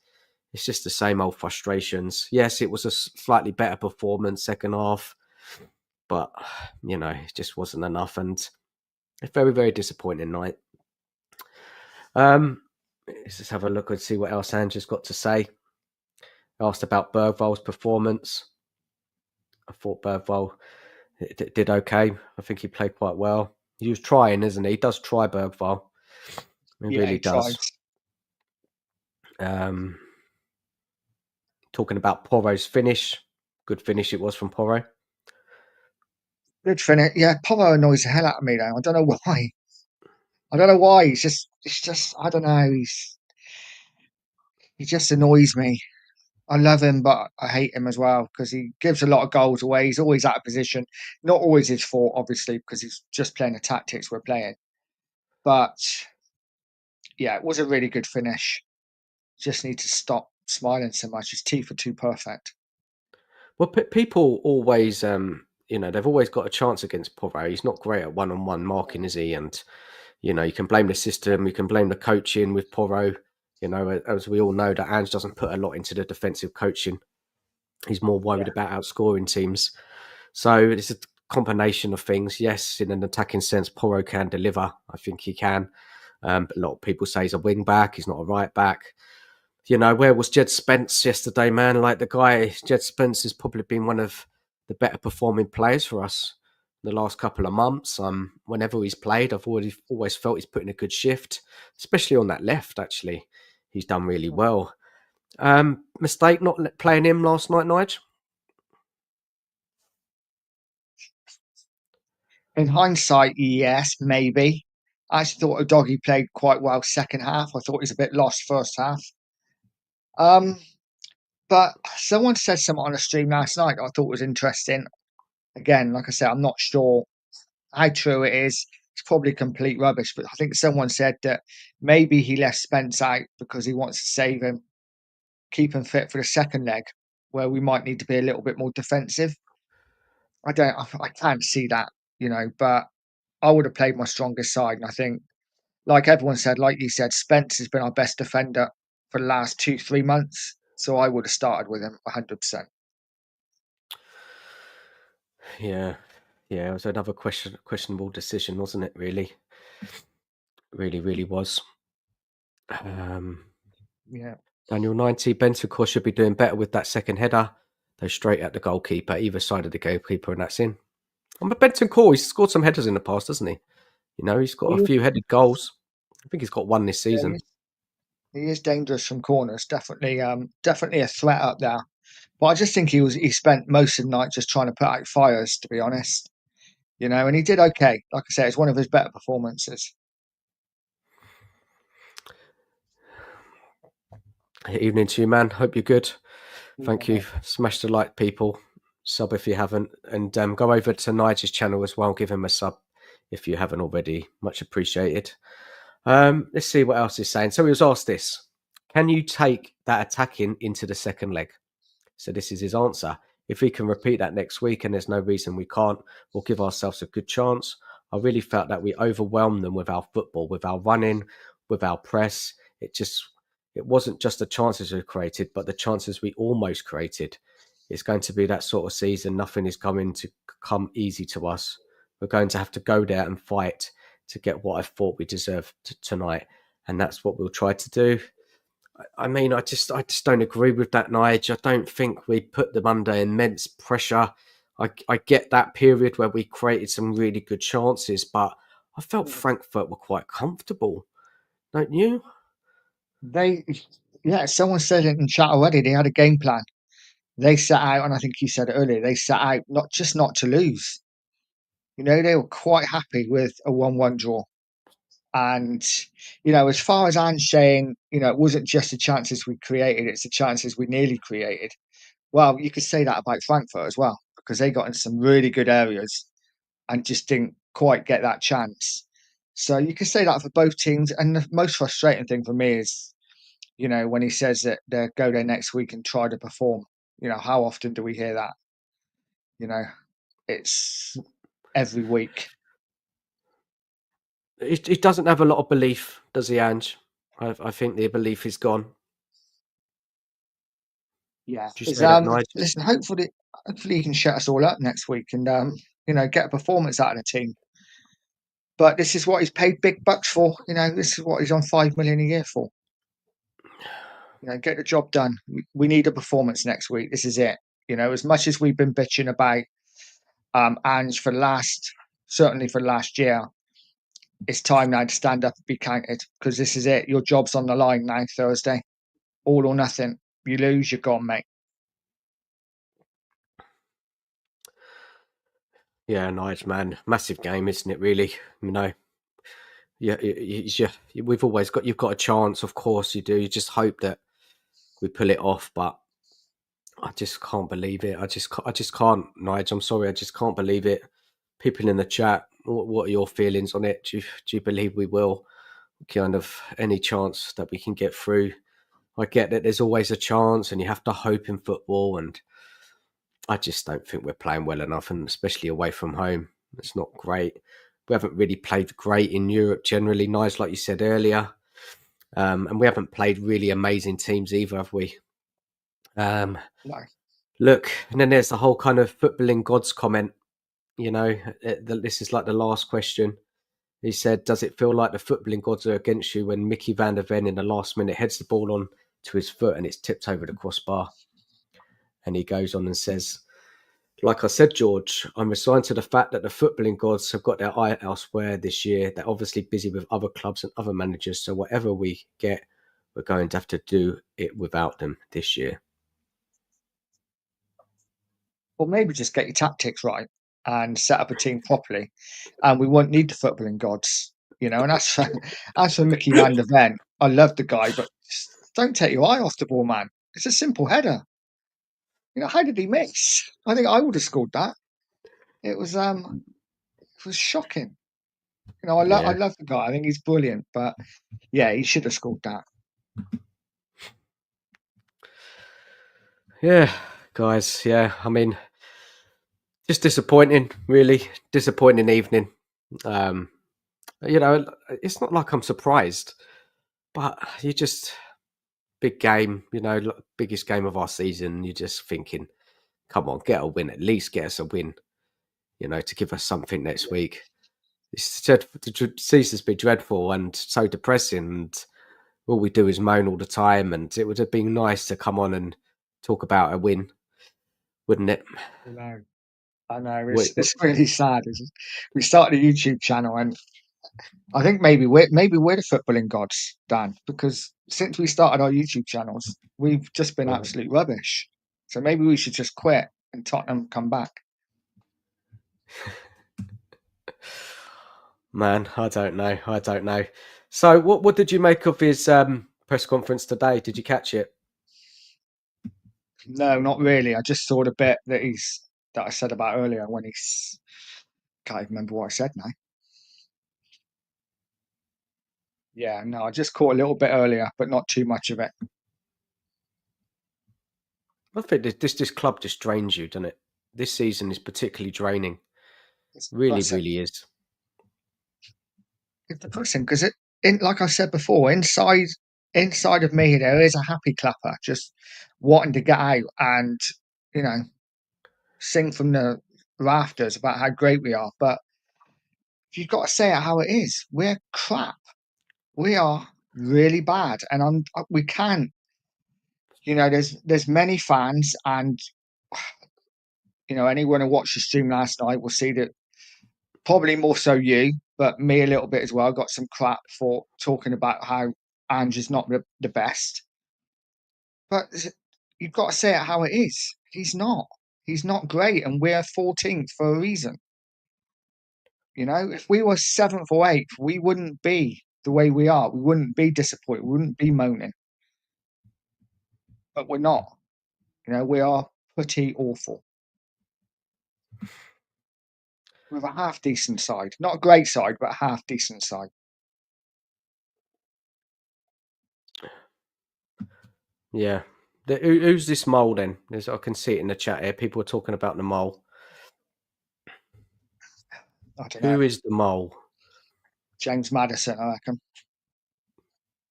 It's just the same old frustrations. Yes, it was a slightly better performance second half, but it just wasn't enough, and a very, very disappointing night. Let's just have a look and see what else Andrew's got to say. Asked about Bergval's performance. I thought Bergval did okay. I think he played quite well. He was trying, isn't he? He does try, Bergval. He Yeah, really he tried. does. Talking about Porro's finish. Good finish it was from Porro. Good finish. Yeah, Pomo annoys the hell out of me though. I don't know why. I don't know why. It's just I don't know. He just annoys me. I love him, but I hate him as well because he gives a lot of goals away. He's always out of position. Not always his fault, obviously, because he's just playing the tactics we're playing. But yeah, it was a really good finish. Just need to stop smiling so much. His teeth are too perfect. Well, people always, they've always got a chance against Porro. He's not great at one-on-one marking, is he? And you can blame the system, you can blame the coaching with Porro. As we all know, that Ange doesn't put a lot into the defensive coaching. He's more worried Yeah. about outscoring teams. So it's a combination of things. Yes, in an attacking sense, Porro can deliver. I think he can. But a lot of people say he's a wing back. He's not a right back. Where was Jed Spence yesterday, man? Like Jed Spence has probably been one of the better performing players for us the last couple of months. Whenever he's played, I've always felt he's put in a good shift, especially on that left. Actually, he's done really well. Mistake not playing him last night, Nigel. In hindsight, yes, maybe. I actually thought Doggy played quite well second half. I thought he was a bit lost first half. Um, but someone said something on a stream last night that I thought was interesting. Again, like I said, I'm not sure how true it is. It's probably complete rubbish, but I think someone said that maybe he left Spence out because he wants to save him, keep him fit for the second leg, where we might need to be a little bit more defensive. I can't see that, but I would have played my strongest side. And I think, like everyone said, like you said, Spence has been our best defender for the last 2, 3 months. So I would have started with him 100%. Yeah, yeah. It was another questionable decision, wasn't it? Really, really, really was. Um, Yeah. Daniel 90, Bentancur should be doing better with that second header. They straight at the goalkeeper, either side of the goalkeeper, and that's in. But Bentancur, he's scored some headers in the past, hasn't he? He's got a He, few headed goals. I think he's got one this yeah, season. He is dangerous from corners. Definitely, definitely a threat up there. But I just think he spent most of the night just trying to put out fires. To be honest, and he did okay. Like I say, it's one of his better performances. Evening to you, man. Hope you're good. Yeah, Thank you. mate. Smash the like, people. Sub if you haven't, and go over to Nigel's channel as well. Give him a sub if you haven't already. Much appreciated. Let's see what else he's saying. So he was asked this: can you take that attacking into the second leg? So this is his answer. If we can repeat that next week, and there's no reason we can't, we'll give ourselves a good chance. I really felt that we overwhelmed them with our football, with our running, with our press. It wasn't just the chances we created, but the chances we almost created. It's going to be that sort of season. Nothing is going to come easy to us. We're going to have to go there and fight to get what I thought we deserved tonight, and that's what we'll try to do. I mean, I just don't agree with that, Nige. I don't think we put them under immense pressure. I get that period where we created some really good chances, but I felt Frankfurt were quite comfortable, don't you? They, yeah, someone said it in chat already. They had a game plan. They set out, and I think you said it earlier. They set out not to lose. They were quite happy with a 1-1 draw. And as far as I'm saying, it wasn't just the chances we created; it's the chances we nearly created. Well, you could say that about Frankfurt as well because they got in some really good areas and just didn't quite get that chance. So you could say that for both teams. And the most frustrating thing for me is, when he says that they'll go there next week and try to perform. How often do we hear that? You know, it's every week. He doesn't have a lot of belief, does he, Ange? I think the belief is gone. Yeah. Do you Is say that, Nige? listen, hopefully he can shut us all up next week and get a performance out of the team. But this is what he's paid big bucks for. This is what he's on 5 million a year for. Get the job done. We need a performance next week. This is it. As much as we've been bitching about Ange certainly for last year, it's time now to stand up and be counted because this is it. Your job's on the line now, Thursday. All or nothing. You lose, you're gone, mate. Yeah, Nige, man. Massive game, isn't it, really? Yeah, you've got a chance, of course you do. You just hope that we pull it off, but I just can't believe it. I just can't, Nigel. I'm sorry, I just can't believe it. People in the chat, what are your feelings on it? Do you believe we will? Kind of any chance that we can get through? I get that there's always a chance, and you have to hope in football. And I just don't think we're playing well enough, and especially away from home, it's not great. We haven't really played great in Europe generally, Nigel, like you said earlier, and we haven't played really amazing teams either, have we? Um, No. Look, and then there's the whole kind of footballing gods comment. This is like the last question. He said, "Does it feel like the footballing gods are against you when Mickey van der Ven in the last minute heads the ball on to his foot and it's tipped over the crossbar?" And he goes on and says, "Like I said, George, I'm resigned to the fact that the footballing gods have got their eye elsewhere this year. They're obviously busy with other clubs and other managers. So whatever we get, we're going to have to do it without them this year." Or maybe just get your tactics right and set up a team properly, and we won't need the footballing gods. And as for Mickey van der Ven, I love the guy, but just don't take your eye off the ball, man. It's a simple header. How did he miss? I think I would have scored that. It was shocking. I Yeah, love the guy. I think he's brilliant, but yeah, he should have scored that. yeah, guys. Yeah, I mean, just disappointing, really disappointing evening. Um, it's not like I'm surprised, but you just big game, biggest game of our season. You're just thinking, come on, get a win, at least get us a win, to give us something next week. The season's been dreadful and so depressing, and all we do is moan all the time. And it would have been nice to come on and talk about a win, wouldn't it? I know. I know. We, It's really sad. We started a YouTube channel and I think maybe we're the footballing gods, Dan, because since we started our YouTube channels, we've just been Mhm. absolute rubbish. So maybe we should just quit and Tottenham come back. Man, I don't know. I don't know. So, what did you make of his press conference today? Did you catch it? No, not really. I just saw the bit that I said about earlier when can't even remember what I said now. Yeah, no, I just caught a little bit earlier, but not too much of it. I think this club just drains you, doesn't it? This season is particularly draining. It's Really, depressing. really is. It's depressing because like I said before, inside of me there is a happy clapper just wanting to get out and you know sing from the rafters about how great we are. But you've got to say it how it is. We're crap. We are really bad, and we can't. There's many fans, and anyone who watched the stream last night will see that probably more so you, but me a little bit as well. Got some crap for talking about how Ange is not the best, but you've got to say it how it is. He's not. He's not great, and we're 14th for a reason. If we were seventh or eighth, we wouldn't be the way we are. We wouldn't be disappointed. We wouldn't be moaning, but we're not. We are pretty awful. With a half decent side, not a great side, but a half decent side. Yeah. Who's this mole then? I can see it in the chat here. People are talking about the mole. I don't know. Who is the mole? James Maddison, I reckon.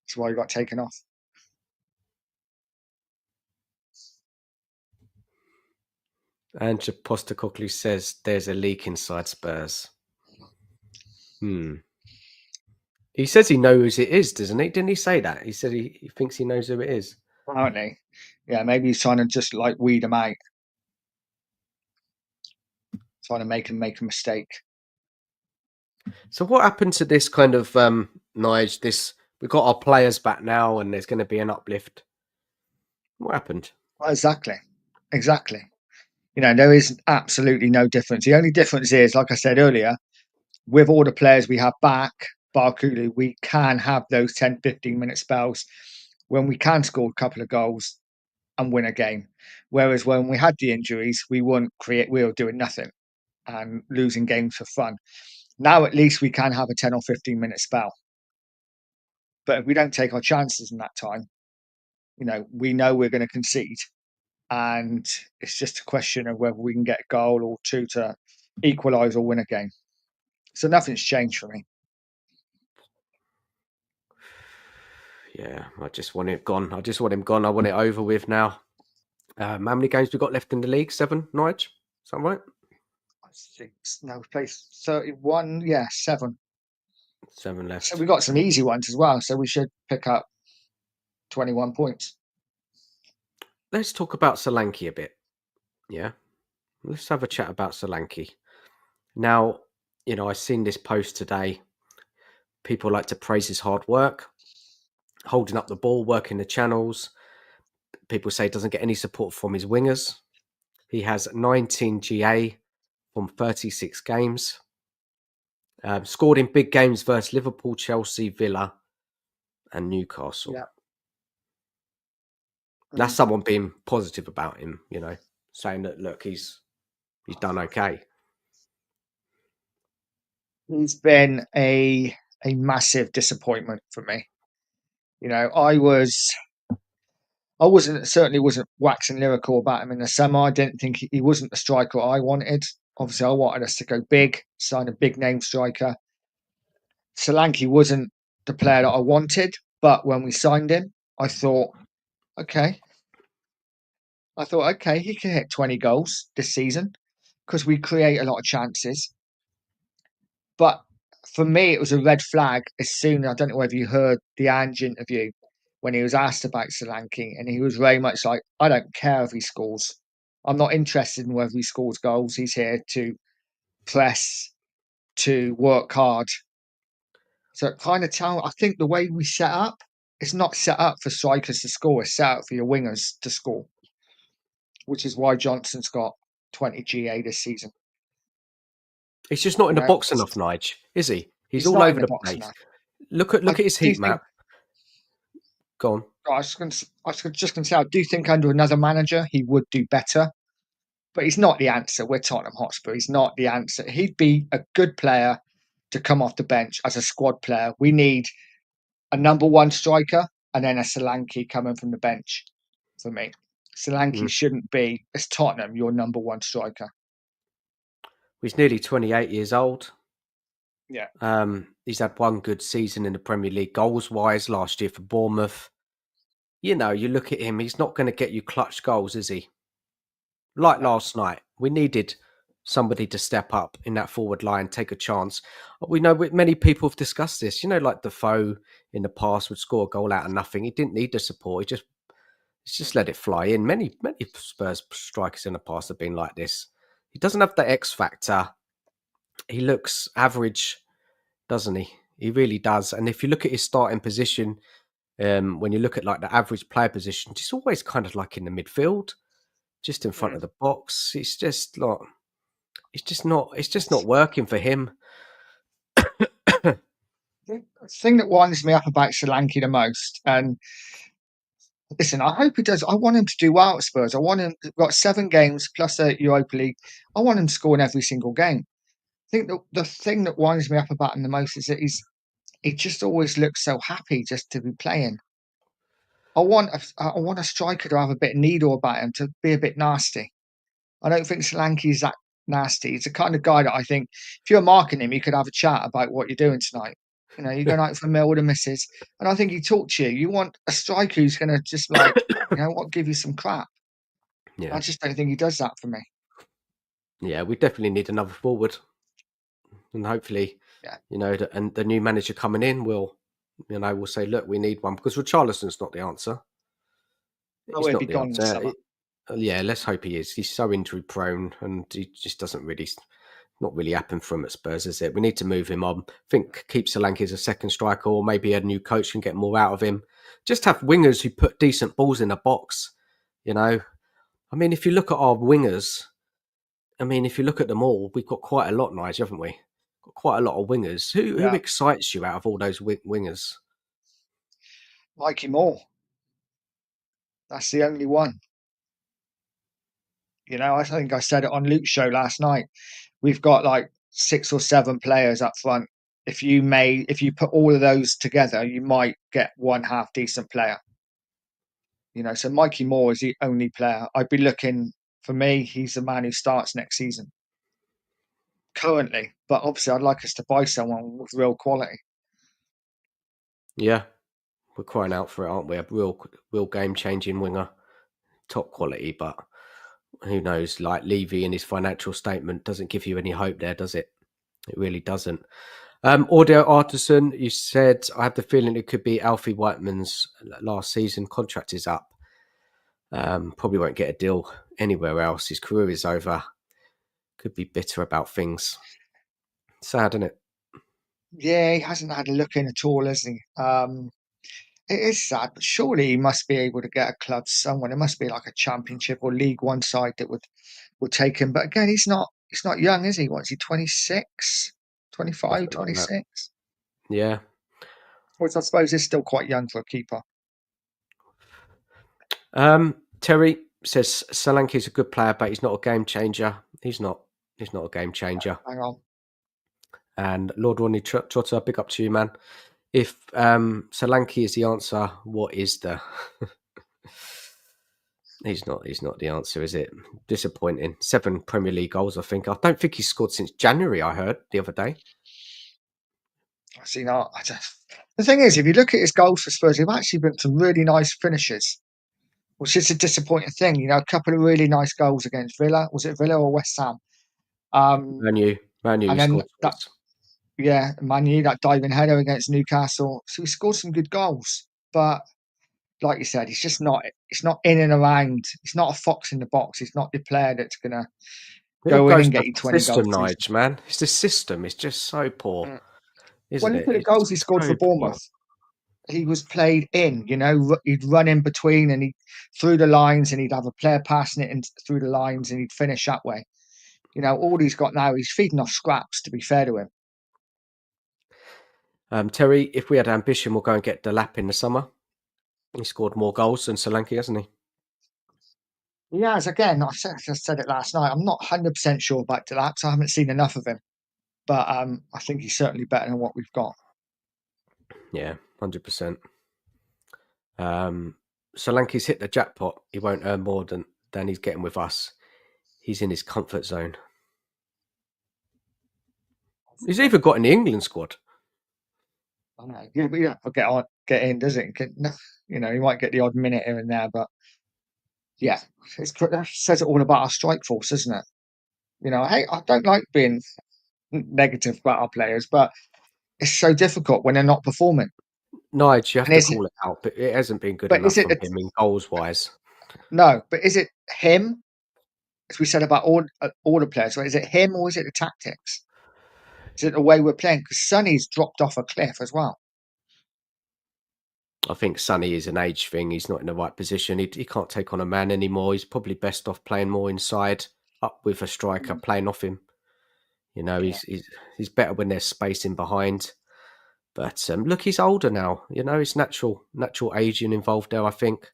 That's why he got taken off. And Postecoglou says there's a leak inside Spurs. He says he knows it is, doesn't he? Didn't he say that? He said he thinks he knows who it is. Apparently, yeah, maybe he's trying to just like weed him out, trying to make him make a mistake. So what happened to this kind of Nige? We've got our players back now, and there's going to be an uplift. What happened? Well, exactly. There is absolutely no difference. The only difference is, like I said earlier, with all the players we have back, bar Kulu, we can have those 10, 15-minute spells when we can score a couple of goals and win a game. Whereas when we had the injuries, we were doing nothing and losing games for fun. Now at least we can have a 10 or 15-minute spell. But if we don't take our chances in that time, we know we're going to concede. And it's just a question of whether we can get a goal or two to equalise or win a game. So nothing's changed for me. Yeah, I just want it gone. I just want him gone. I want it over with now. How many games we got left in the league? 7, Nige? Is that right? 6, no, place 31, yeah, 7. 7 So left. we got some easy ones as well. So we should pick up 21 points. Let's talk about Solanke a bit. Yeah. Let's have a chat about Solanke. Now, I've seen this post today. People like to praise his hard work, holding up the ball, working the channels. People say he doesn't get any support from his wingers. He has 19 GA from 36 games. Scored in big games versus Liverpool, Chelsea, Villa, and Newcastle. Yeah. That's Mm. someone being positive about him, saying that look, he's done okay. He's been a massive disappointment for me. Certainly wasn't waxing lyrical about him in the summer. I didn't think he wasn't the striker I wanted. Obviously, I wanted us to go big, sign a big name striker. Solanke wasn't the player that I wanted, but when we signed him, I thought, okay, he can hit 20 goals this season because we create a lot of chances. But for me, it was a red flag as soon. I don't know whether you heard the Ange interview when he was asked about Solanke, and he was very much like, I don't care if he scores. I'm not interested in whether he scores goals. He's here to press, to work hard. So it kind of I think the way we set up, it's not set up for strikers to score. It's set up for your wingers to score, which is why Johnson's got 20 GA this season. He's just not in You the know, box enough, Nige, is he? He's he's all not in over the the box place. enough. Look I at his do heat think. map. Go on. I was just going to say, I do think under another manager he would do better, but he's not the answer. We're Tottenham Hotspur. He's not the answer. He'd be a good player to come off the bench as a squad player. We need a number one striker and then a Solanke coming from the bench for me. Solanke Mm. shouldn't be, as Tottenham, your number one striker. He's nearly 28 years old. Yeah. He's had one good season in the Premier League goals wise last year for Bournemouth. You know, you look at him, he's not going to get you clutch goals, is he? Like No. last night, we needed somebody to step up in that forward line, take a chance. We know many people have discussed this. You know, like Defoe in the past would score a goal out of nothing. He didn't need the support. He just let it fly in. Many Spurs strikers in the past have been like this. He doesn't have the X factor. He looks average, doesn't he? He really does. And if you look at his starting position, when you look at like the average player position, he's always kind of like in the midfield, just in front Mm. of the box. It's just not. It's just not. It's just not working for him. The thing that winds me up about Solanke the most, and listen, I hope he does. I want him to do well at Spurs. I want him. Got 7 games plus a Europa League. I want him to score in every single game. I think the thing that winds me up about him the most is that he just always looks so happy just to be playing. I want a striker to have a bit of needle about him, to be a bit nasty. I don't think Solanke is that nasty. He's the kind of guy that I think if you're marking him, you could have a chat about what you're doing tonight. You know, you're going out for a meal with the missus, and I think he talked to you. You want a striker who's going to just like, you know what, give you some crap. Yeah, I just don't think he does that for me. yeah. We definitely need another forward, and hopefully, Yeah. and the new manager coming in will, will say, look, we need one because Richarlison's not the answer. Oh, He's he'll not be the gone in the answer. summer. Yeah, let's hope he is. He's so injury prone, and he just doesn't really, not really happen for him at Spurs, is it? We need to move him on. I think keep Solanke as a second striker, or maybe a new coach can get more out of him. Just have wingers who put decent balls in a box. You know, I mean, if you look at our wingers, I mean, if you look at them all, we've got quite a lot, Nigel, haven't we? Got quite a lot of wingers. Who Yeah. excites you out of all those wingers? Mikey Moore. That's the only one. You know, I think I said it on Luke's show last night. We've got like 6 or 7 players up front. If you put all of those together, you might get one half decent player. You know, so Mikey Moore is the only player I'd be looking for me. He's the man who starts next season currently, but obviously I'd like us to buy someone with real quality. Yeah, we're crying out for it, aren't we? A real game changing winger, top quality, but who knows? Like Levy in his financial statement doesn't give you any hope there, does it? It really doesn't. Audio Artisan, you said, I have the feeling it could be Alfie Whiteman's last season. Contract is up. Probably won't get a deal anywhere else. His career is over. Could be bitter about things. Sad, isn't it? Yeah, he hasn't had a look in at all, has he? It is sad, but surely he must be able to get a club somewhere. There must be like a championship or League One side that would take him. But again, he's not young, is he? What's he, 26, 25, Something like that. 26? Yeah. Which I suppose is still quite young for a keeper. Terry says Solanke is a good player, but he's not a game changer. He's not. He's not a game changer. Hang on. And Lord Ronnie Trotter, big up to you, man. If Solanke is the answer, what is the? He's not. He's not the answer, is it? Disappointing. 7 Premier League goals, I think. I don't think he's scored since January. I heard the other day. I see now. The thing is, if you look at his goals for Spurs, he've actually been some really nice finishes, which is a disappointing thing. You know, a couple of really nice goals against Villa. Was it Villa or West Ham? Um, Man U, and he then scored that, twice. yeah, Manu, that diving header against Newcastle. So he scored some good goals, but like you said, he's just not. It's not in and around. He's not a fox in the box. He's not the player that's gonna It all go in goes and to get you the 20 goals system, a season. Nige, man. It's the system. It's just so poor. Mm. Well, isn't look it? at the goals he It's scored for very poor. Bournemouth. He was played in, he'd run in between and he through the lines and he'd have a player passing it in through the lines and he'd finish that way. All he's got now, he's feeding off scraps, to be fair to him. Terry, if we had ambition, we'll go and get Delap in the summer. He scored more goals than Solanke, hasn't he? He has, again, I said it last night. I'm not 100% sure about Delap, so I haven't seen enough of him. But I think he's certainly better than what we've got. Yeah, 100%. Solanke's hit the jackpot. He won't earn more than he's getting with us. He's in his comfort zone. He's even got in the England squad. I know. Yeah, but you don't forget get in, does it? He might get the odd minute here and there, but yeah, that says it all about our strike force, doesn't it? Hey, I don't like being negative about our players, but it's so difficult when they're not performing. Nige, you have And to is it? call it out, but it hasn't been good But enough is it? from him in goals wise. No, but is it him? As we said about all the players, or is it him or is it the tactics? Is it the way we're playing? Because Sonny's dropped off a cliff as well. I think Sonny is an age thing. He's not in the right position. He can't take on a man anymore. He's probably best off playing more inside, up with a striker, playing off him. Yeah. He's better when there's space in behind. But look, he's older now. It's natural aging involved there. I think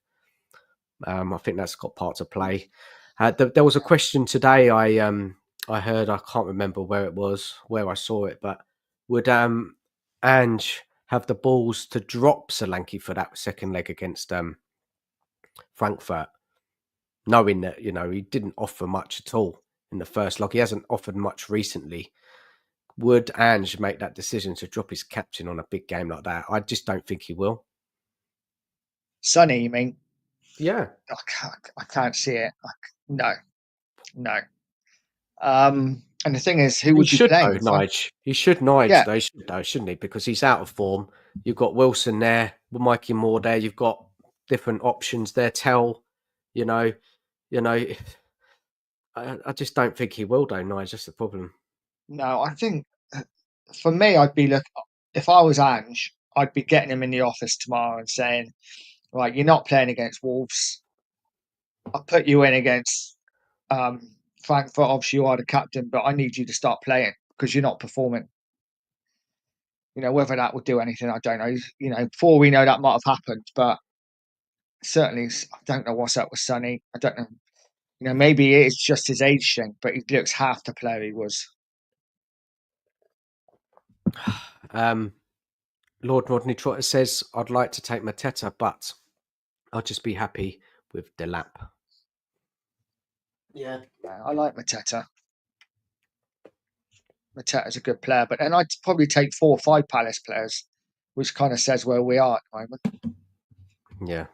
that's got part to play. There was a question today. I heard. I can't remember where it was, where I saw it, but would Ange have the balls to drop Solanke for that second leg against Frankfurt, knowing that he didn't offer much at all in the first leg. He hasn't offered much recently. Would Ange make that decision to drop his captain on a big game like that? I just don't think he will. Sonny, you mean? Yeah, I can't see it. No, no. And the thing is, who he would you should play? though, Nige. He should Nige Yeah, though, shouldn't he? Because he's out of form. You've got Wilson there, with Mikey Moore there. You've got different options there. You know, you know. I just don't think he will though, Nige. That's the problem. no. I think for me, I'd be look. If I was Ange, I'd be getting him in the office tomorrow and saying, "Right, you're not playing against Wolves. I'll put you in against Frankfurt. Obviously, you are the captain, but I need you to start playing because you're not performing." Whether that would do anything, I don't know. Before we know, that might have happened, but certainly, I don't know what's up with Sonny. I don't know. Maybe it's just his age thing, but he looks half the player he was. Um, Lord Rodney Trotter says, "I'd like to take Mateta, but I'll just be happy with Delap." Yeah. Yeah, I like Mateta. Mateta's a good player, but then I'd probably take 4 or 5 Palace players, which kind of says where we are at the moment. Yeah.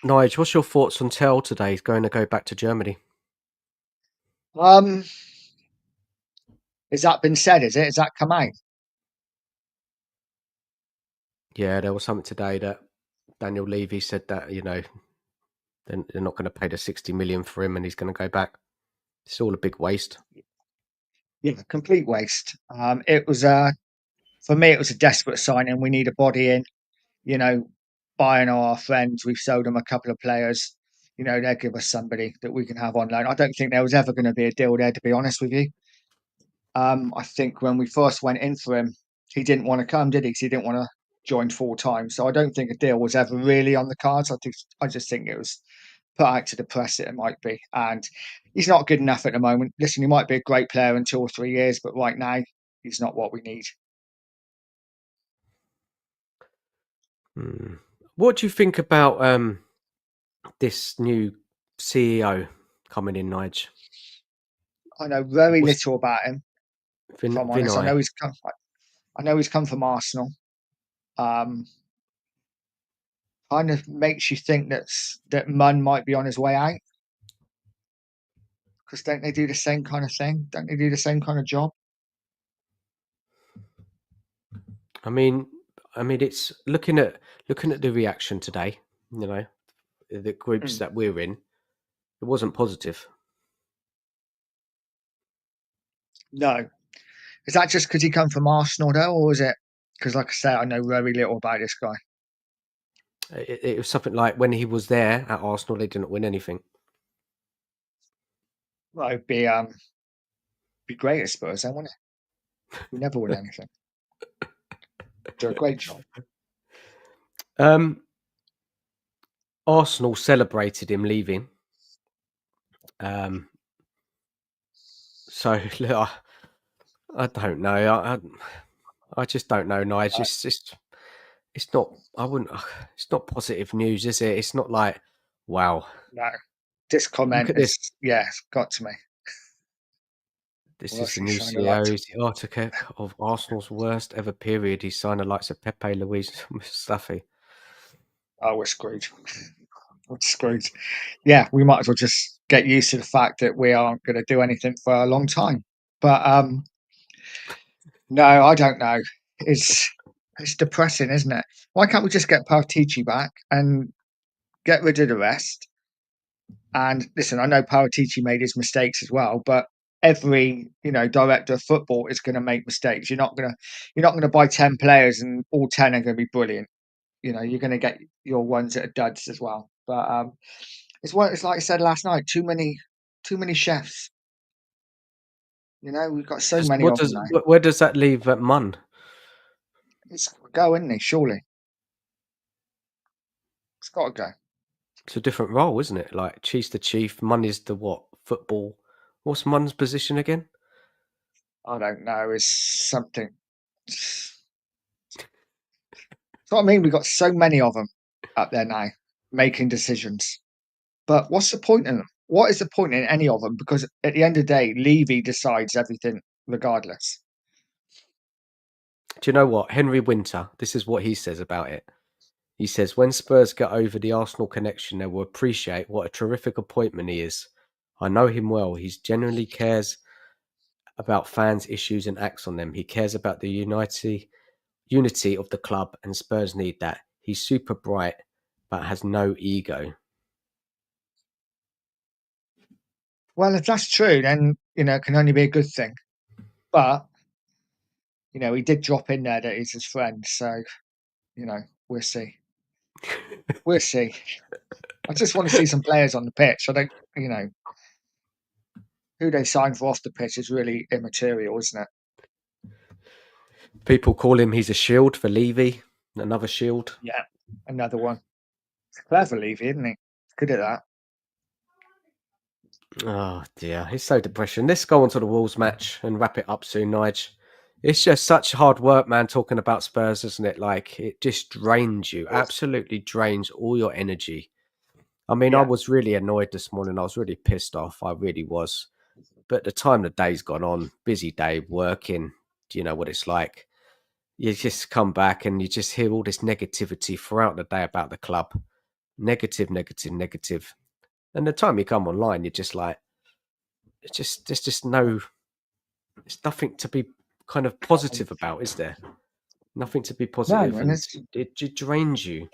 Nigel, what's your thoughts on Tell today? He's going to go back to Germany. Um, has that been said? Is it? Has that come out? Yeah, there was something today that Daniel Levy said that, they're not going to pay the 60 million for him and he's going to go back. It's all a big waste. Yeah, complete waste. It was for me, it was a desperate signing. We need a body in. You know, buying our friends, we've sold them a couple of players. They'll give us somebody that we can have on loan. I don't think there was ever going to be a deal there, to be honest with you. I think when we first went in for him, he didn't want to come, did he? 'Cause he didn't want to join full time. So I don't think a deal was ever really on the cards. I just think it was put out to the press that it might be. And he's not good enough at the moment. Listen, he might be a great player in 2 or 3 years, but right now he's not what we need. Hmm. What do you think about this new CEO coming in, Nige? I know very What's little about him, if I'm honest. Vinay? I know he's come from Arsenal. Um, Kind of makes you think that Munn might be on his way out because don't they do the same kind of thing? Don't they do the same kind of job? I mean, it's looking at the reaction today. The groups Mm. that we're in, it wasn't positive. No. Is that just because he come from Arsenal though, or is it because, like I say, I know very little about this guy? It was something like when he was there at Arsenal, they didn't win anything. Well, it'd be great at Spurs then, wouldn't it? We never win anything. Do a great job. Um, Arsenal celebrated him leaving. Um, so look, I don't know. I just don't know, Nigel. It's not. I wouldn't. It's not positive news, is it? It's not like, wow. No, this Look comment at this. is yeah, it's got to me. This Well, is the actually, new shine a light. CEO. He's the architect of Arsenal's worst ever period. He signed the likes of Pepe, Luis, Mustafi. Oh, we're screwed. We're screwed. Yeah, we might as well just get used to the fact that we aren't going to do anything for a long time. But no, I don't know. It's depressing, isn't it? Why can't we just get Paratici back and get rid of the rest? And listen, I know Paratici made his mistakes as well, but every director of football is going to make mistakes. You're not gonna buy 10 players and all 10 are going to be brilliant. You're going to get your ones that are duds as well. But it's like I said last night. Too many chefs. We've got so many of them now. Where does that leave Munn? It's got to go, isn't it? Surely it's got to go. It's a different role, isn't it? Like Chief's the chief, Munn is the what? Football. What's Munn's position again? I don't know. It's something. That's what I mean. We've got so many of them up there now making decisions. But what's the point in them? What is the point in any of them? Because at the end of the day, Levy decides everything regardless. Do you know what? Henry Winter, this is what he says about it. He says, when Spurs get over the Arsenal connection, they will appreciate what a terrific appointment he is. I know him well. He genuinely cares about fans' issues and acts on them. He cares about the unity of the club, and Spurs need that. He's super bright, but has no ego. Well, if that's true, then it can only be a good thing. But he did drop in there that he's his friend, so we'll see. We'll see. I just want to see some players on the pitch. I don't, who they sign for off the pitch is really immaterial, isn't it? People call him he's a shield for Levy, another shield. Yeah, another one. It's clever, Levy, isn't he? Good at that. Oh dear, it's so depressing. Let's go on to the Wolves match and wrap it up soon, Nige. It's just such hard work, man, talking about Spurs, isn't it? Like, it just drains you, absolutely drains all your energy. I mean, I Yeah, was really annoyed this morning. I was really pissed off. I really was. But the time the day's gone on, busy day, working, do you know what it's like? You just come back and you just hear all this negativity throughout the day about the club. Negative, negative, negative. And the time you come online, you're just like, there's just no, there's nothing to be kind of positive about, is there? Nothing to be no, positive, and and it drains you.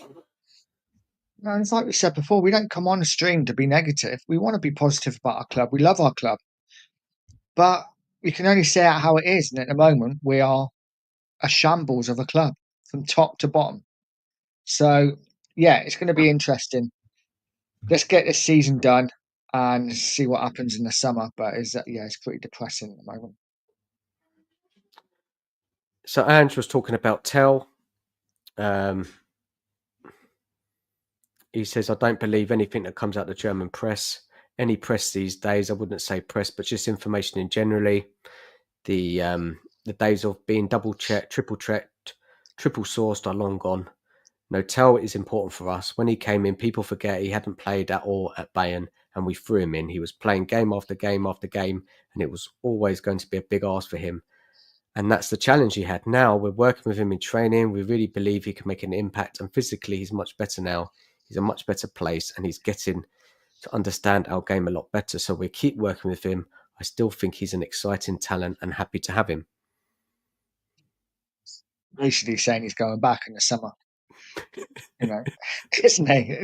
it's like we said before. We don't come on a stream to be negative. We want to be positive about our club. We love our club, but we can only say out how it is. And at the moment, we are a shambles of a club from top to bottom. So yeah, it's going to be interesting. Let's get this season done and see what happens in the summer. But it's pretty depressing at the moment. So Ange was talking about Tell. Um, he says, I don't believe anything that comes out the German press. Any press these days, I wouldn't say press, but just information in generally. The days of being double checked, triple sourced are long gone. No, Tell is important for us. When he came in, people forget he hadn't played at all at Bayern, and we threw him in. He was playing game after game after game, and it was always going to be a big ask for him. And that's the challenge he had. Now we're working with him in training. We really believe he can make an impact, and physically he's much better now. He's a much better place, and he's getting to understand our game a lot better. So we keep working with him. I still think he's an exciting talent and happy to have him. Basically saying he's going back in the summer. Isn't he?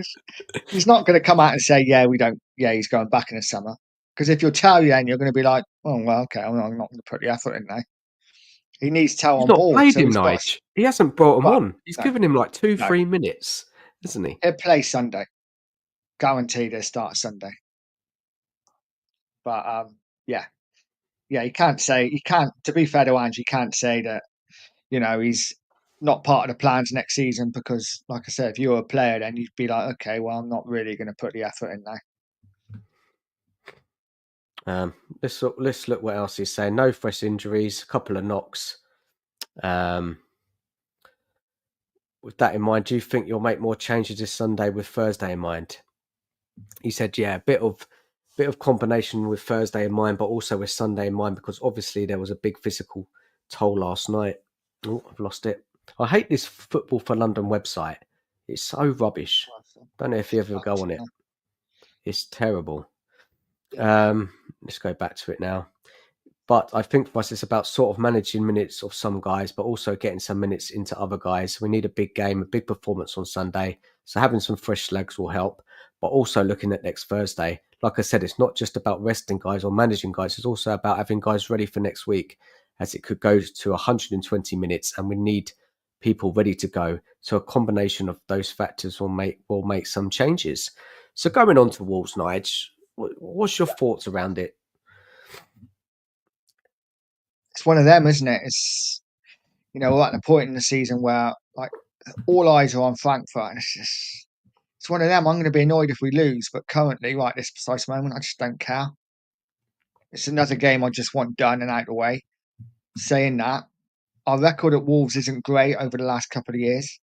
He's not going to come out and say, "Yeah, we don't." Yeah, he's going back in the summer. Because if you're Italian, you're going to be like, oh, well, okay, I'm not going to put the effort in now. He needs Tell He's on not board, played so him, he's got. Nige. He hasn't brought him Well, on. He's no, given him like two, no. 3 minutes, hasn't he? He'll play Sunday. Guaranteed he'll start Sunday. But yeah, you can't say you can't. To be fair to Ange, you can't say that he's not part of the plans next season because, like I said, if you're a player, then you'd be like, okay, well, I'm not really going to put the effort in now. Let's look what else he's saying. No fresh injuries, a couple of knocks. With that in mind, do you think you'll make more changes this Sunday with Thursday in mind? He said, yeah, a bit of combination with Thursday in mind, but also with Sunday in mind, because obviously there was a big physical toll last night. Oh, I've lost it. I hate this Football for London website. It's so rubbish. Don't know if you ever go on it. It's terrible. Let's go back to it now. But I think for us, it's about sort of managing minutes of some guys, but also getting some minutes into other guys. We need a big game, a big performance on Sunday. So having some fresh legs will help, but also looking at next Thursday. Like I said, it's not just about resting guys or managing guys. It's also about having guys ready for next week, as it could go to 120 minutes and we need people ready to go. So a combination of those factors will make some changes. So going on to Wolves, Nige, what's your thoughts around it? It's one of them, isn't it? It's we're at the point in the season where like all eyes are on Frankfurt, and it's one of them. I'm going to be annoyed if we lose, but currently, right this precise moment, I just don't care. It's another game I just want done and out of the way. Saying that, our record at Wolves isn't great over the last couple of years,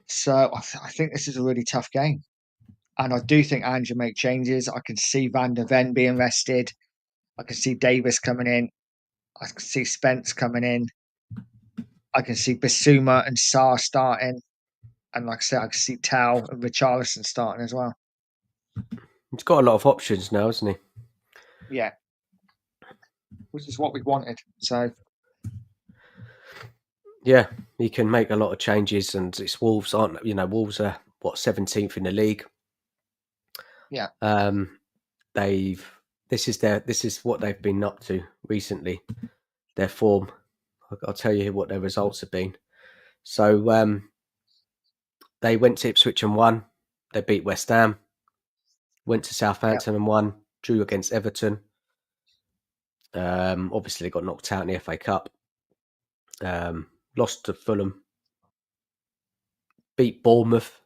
so I think this is a really tough game. And I do think Ange make changes. I can see Van der Ven being rested. I can see Davis coming in. I can see Spence coming in. I can see Basuma and Sarr starting. And like I said, I can see Tao and Richarlison starting as well. He's got a lot of options now, hasn't he? Yeah. Which is what we wanted. So yeah, he can make a lot of changes, and it's Wolves aren't. Wolves are 17th in the league. yeah. This is what they've been up to recently. Their form. I'll tell you what their results have been. So they went to Ipswich and won. They beat West Ham. Went to Southampton and won. Drew against Everton. Obviously, they got knocked out in the FA Cup. Lost to Fulham. Beat Bournemouth.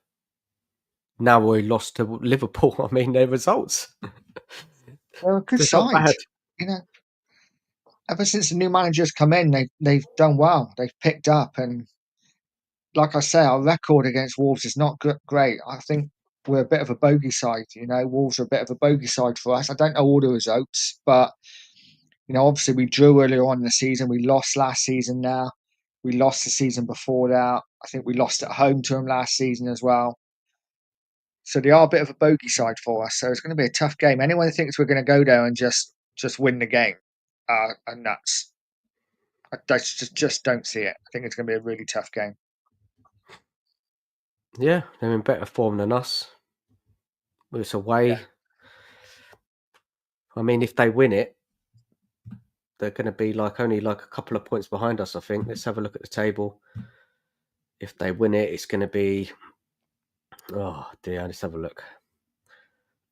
Now we lost to Liverpool. I mean, their results. They're a good It's not side. bad. Ever since the new manager's come in, they've done well. They've picked up, and like I say, our record against Wolves is not great. I think we're a bit of a bogey side. Wolves are a bit of a bogey side for us. I don't know all the results, but obviously we drew earlier on in the season. We lost last season. Now we lost the season before that. I think we lost at home to them last season as well. So they are a bit of a bogey side for us. So it's going to be a tough game. Anyone who thinks we're going to go there and just win the game are nuts. I just don't see it. I think it's going to be a really tough game. Yeah, they're in better form than us. It's away. Yeah. I mean, if they win it, they're going to be only a couple of points behind us, I think. Let's have a look at the table. If they win it, it's going to be... Oh, dear, let's have a look.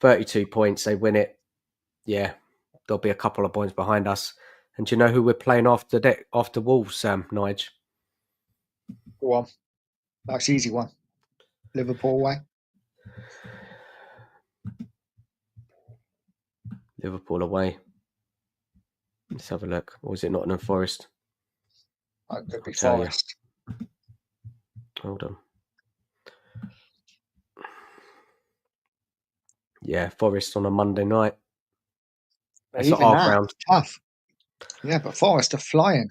32 points, they win it. Yeah, there'll be a couple of points behind us. And do you know who we're playing after Wolves, Nige? Go on. That's easy one. Liverpool away. Liverpool away. Let's have a look. Or was it Nottingham Forest? That could be tell Forest. You. Hold on. Yeah, Forest on a Monday night. It's Even our that, ground. tough. Yeah, but Forest are flying.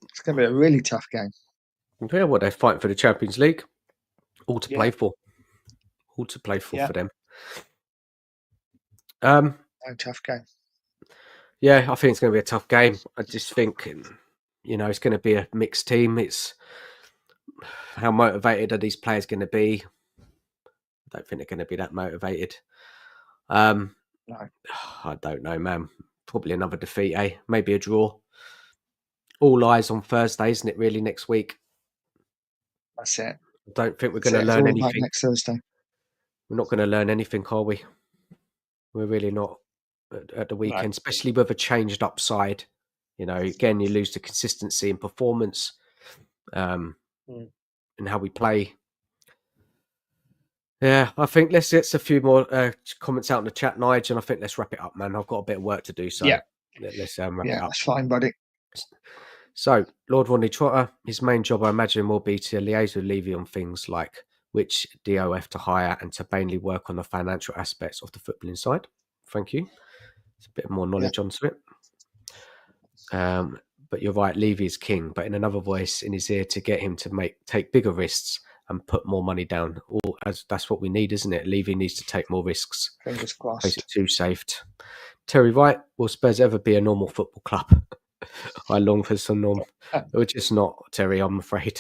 It's going to be a really tough game. Yeah, well, they're fighting for the Champions League. All to play for. All to play for them. A tough game. Yeah, I think it's going to be a tough game. I just think, it's going to be a mixed team. It's how motivated are these players going to be? I don't think they're going to be that motivated. No, I don't know, man. Probably another defeat, eh? Maybe a draw. All eyes on Thursday, isn't it? Really, next week. that's it. I don't think we're That's going to it. It's learn all about anything. next Thursday. We're not going to learn anything, are we? We're really not at the No. weekend, especially with a changed upside. You know, again, you lose the consistency in performance um, Mm. and how we play. Yeah, I think let's get a few more comments out in the chat, Nigel, and I think let's wrap it up, man. I've got a bit of work to do, so Yeah, let's wrap yeah, it up. that's fine, buddy. So, Lord Rodney Trotter, his main job, I imagine, will be to liaise with Levy on things like which DOF to hire and to mainly work on the financial aspects of the footballing side. Thank you. It's a bit more Yeah, knowledge onto it. But you're right, Levy is king, but in another voice in his ear to get him to take bigger risks and put more money down. As that's what we need, isn't it? Levy needs to take more risks. fingers Plays crossed. it too safe. Terry Wright, will Spurs ever be a normal football club? I long for some norm. That's We're just not, Terry, I'm afraid.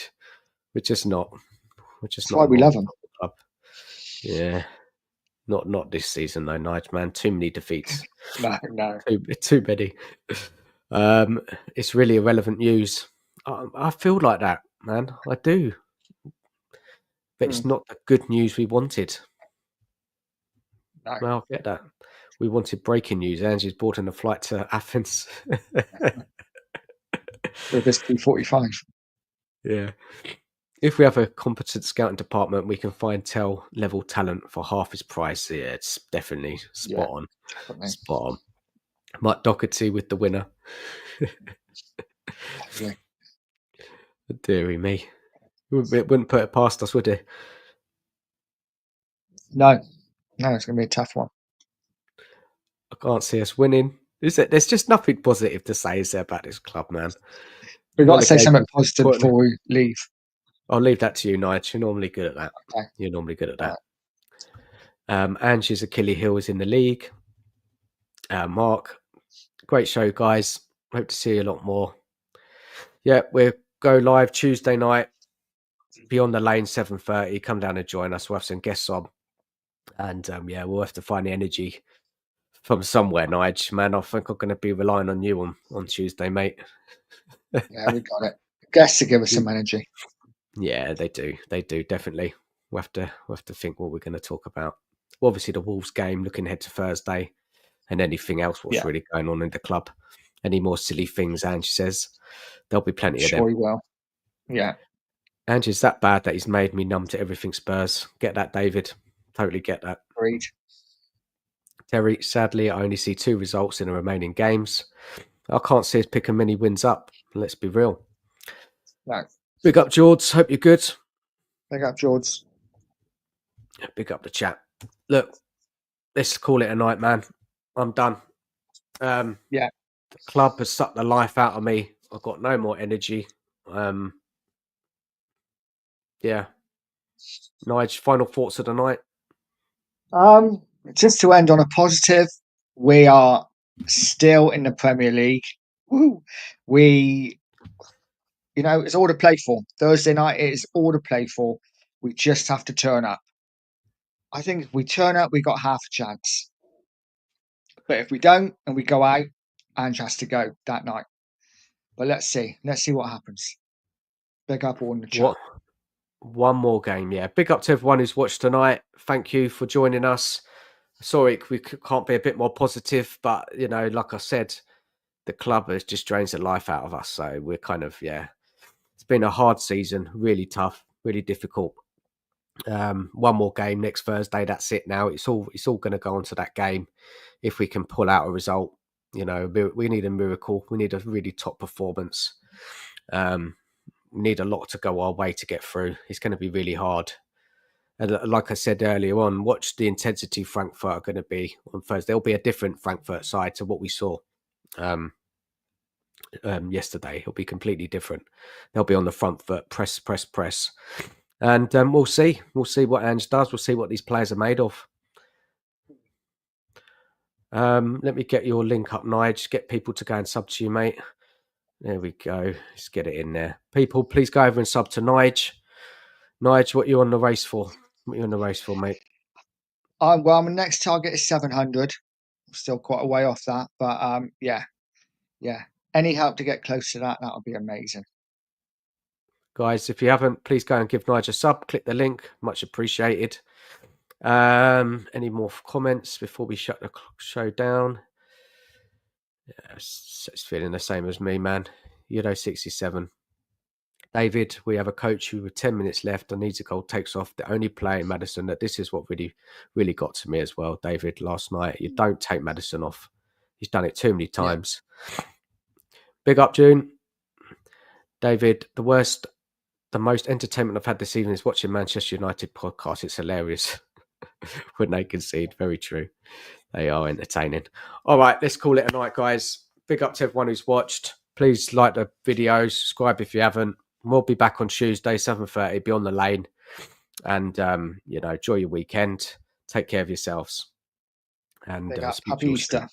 We're just not. We're just not why a we normal love them. football club. Yeah. Not this season though, Nigel, man. Too many defeats. No, no. Too many. It's really irrelevant news. I feel like that, man. I do. But it's Mm, not the good news we wanted. no. Well, I get that. We wanted breaking news. Angie's bought in a flight to Athens. With this P45. Yeah. If we have a competent scouting department, we can find Tell level talent for half his price. Yeah, it's definitely Yeah, spot on. definitely. Spot on. Mike Doherty with the winner. Lovely. Deary me. It wouldn't put it past us, would it? No, no, it's going to be a tough one. I can't see us winning. Is it? There's just nothing positive to say, is there, about this club, man? We've got Won to a say game. something positive before we leave. I'll leave that to you, Nigel. You're normally good at that. Okay. You're normally good at Right. that. Angie's Achilles heel is in the league. Mark, great show, guys. Hope to see you a lot more. Yeah, we'll go live Tuesday night. Beyond the Lane, 7:30. Come down and join us. We'll have some guests on. And yeah, we'll have to find the energy from somewhere, Nigel. Man, I think I'm going to be relying on you on Tuesday, mate. Yeah, we got it. Guests to give us some energy. Yeah, they do. They do, definitely. We'll have to think what we're going to talk about. Well, obviously, the Wolves game, looking ahead to Thursday, and anything else, what's Yeah, really going on in the club. Any more silly things, Ange says. There'll be I'm plenty of sure them. he will. Yeah, Ange is that bad that he's made me numb to everything Spurs. Get that, David. Totally get that. agreed. Terry, sadly, I only see 2 results in the remaining games. I can't see us picking many wins up. Let's be real. No, Big up, George. Hope you're good. big up, George. Big up the chat. Look, let's call it a night, man. I'm done. Yeah. The club has sucked the life out of me. I've got no more energy. Yeah. Nige, final thoughts of the night? Just to end on a positive, we are still in the Premier League. Woo. We, it's all to play for. Thursday night is all to play for. We just have to turn up. I think if we turn up, we got half a chance. But if we don't and we go out, Ange has to go that night. But let's see. Let's see what happens. Big up all in the chat. What? One more game, yeah. Big up to everyone who's watched tonight. Thank you for joining us. Sorry we can't be a bit more positive, but, like I said, the club has just drains the life out of us. So we're kind of, yeah. It's been a hard season, really tough, really difficult. One more game next Thursday. That's it now. It's all going to go on to that game. If we can pull out a result, we need a miracle. We need a really top performance. We need a lot to go our way to get through. It's going to be really hard. And like I said earlier on, watch the intensity Frankfurt are going to be on Thursday. There'll be a different Frankfurt side to what we saw yesterday. It'll be completely different. They'll be on the front foot, press. And we'll see. We'll see what Ange does. We'll see what these players are made of. Let me get your link up, Nige. Get people to go and sub to you, mate. There we go. Let's get it in there. People, please go over and sub to Nige. Nige, what are you on the race for? What are you on the race for, mate? Well, my next target is 700. still quite a way off that. But yeah, any help to get close to that would be amazing. Guys, if you haven't, please go and give Nigel a sub. Click the link, much appreciated. Any more comments before we shut the show down? Yeah, it's feeling the same as me, man. Euro 67. David, we have a coach who with 10 minutes left and needs a goal, takes off the only player in Madison. That this is what really got to me as well, David, last night. You don't take Madison off. He's done it too many times. Yeah. Big up, June. David, the most entertainment I've had this evening is watching Manchester United podcast. It's hilarious when they concede. Very true. They are entertaining. All right, let's call it a night, guys. Big up to everyone who's watched. Please like the video, subscribe if you haven't. We'll be back on Tuesday, 7:30, be on the lane. And, enjoy your weekend. Take care of yourselves. And speak to Happy you Easter. soon.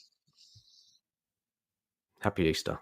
Happy Easter.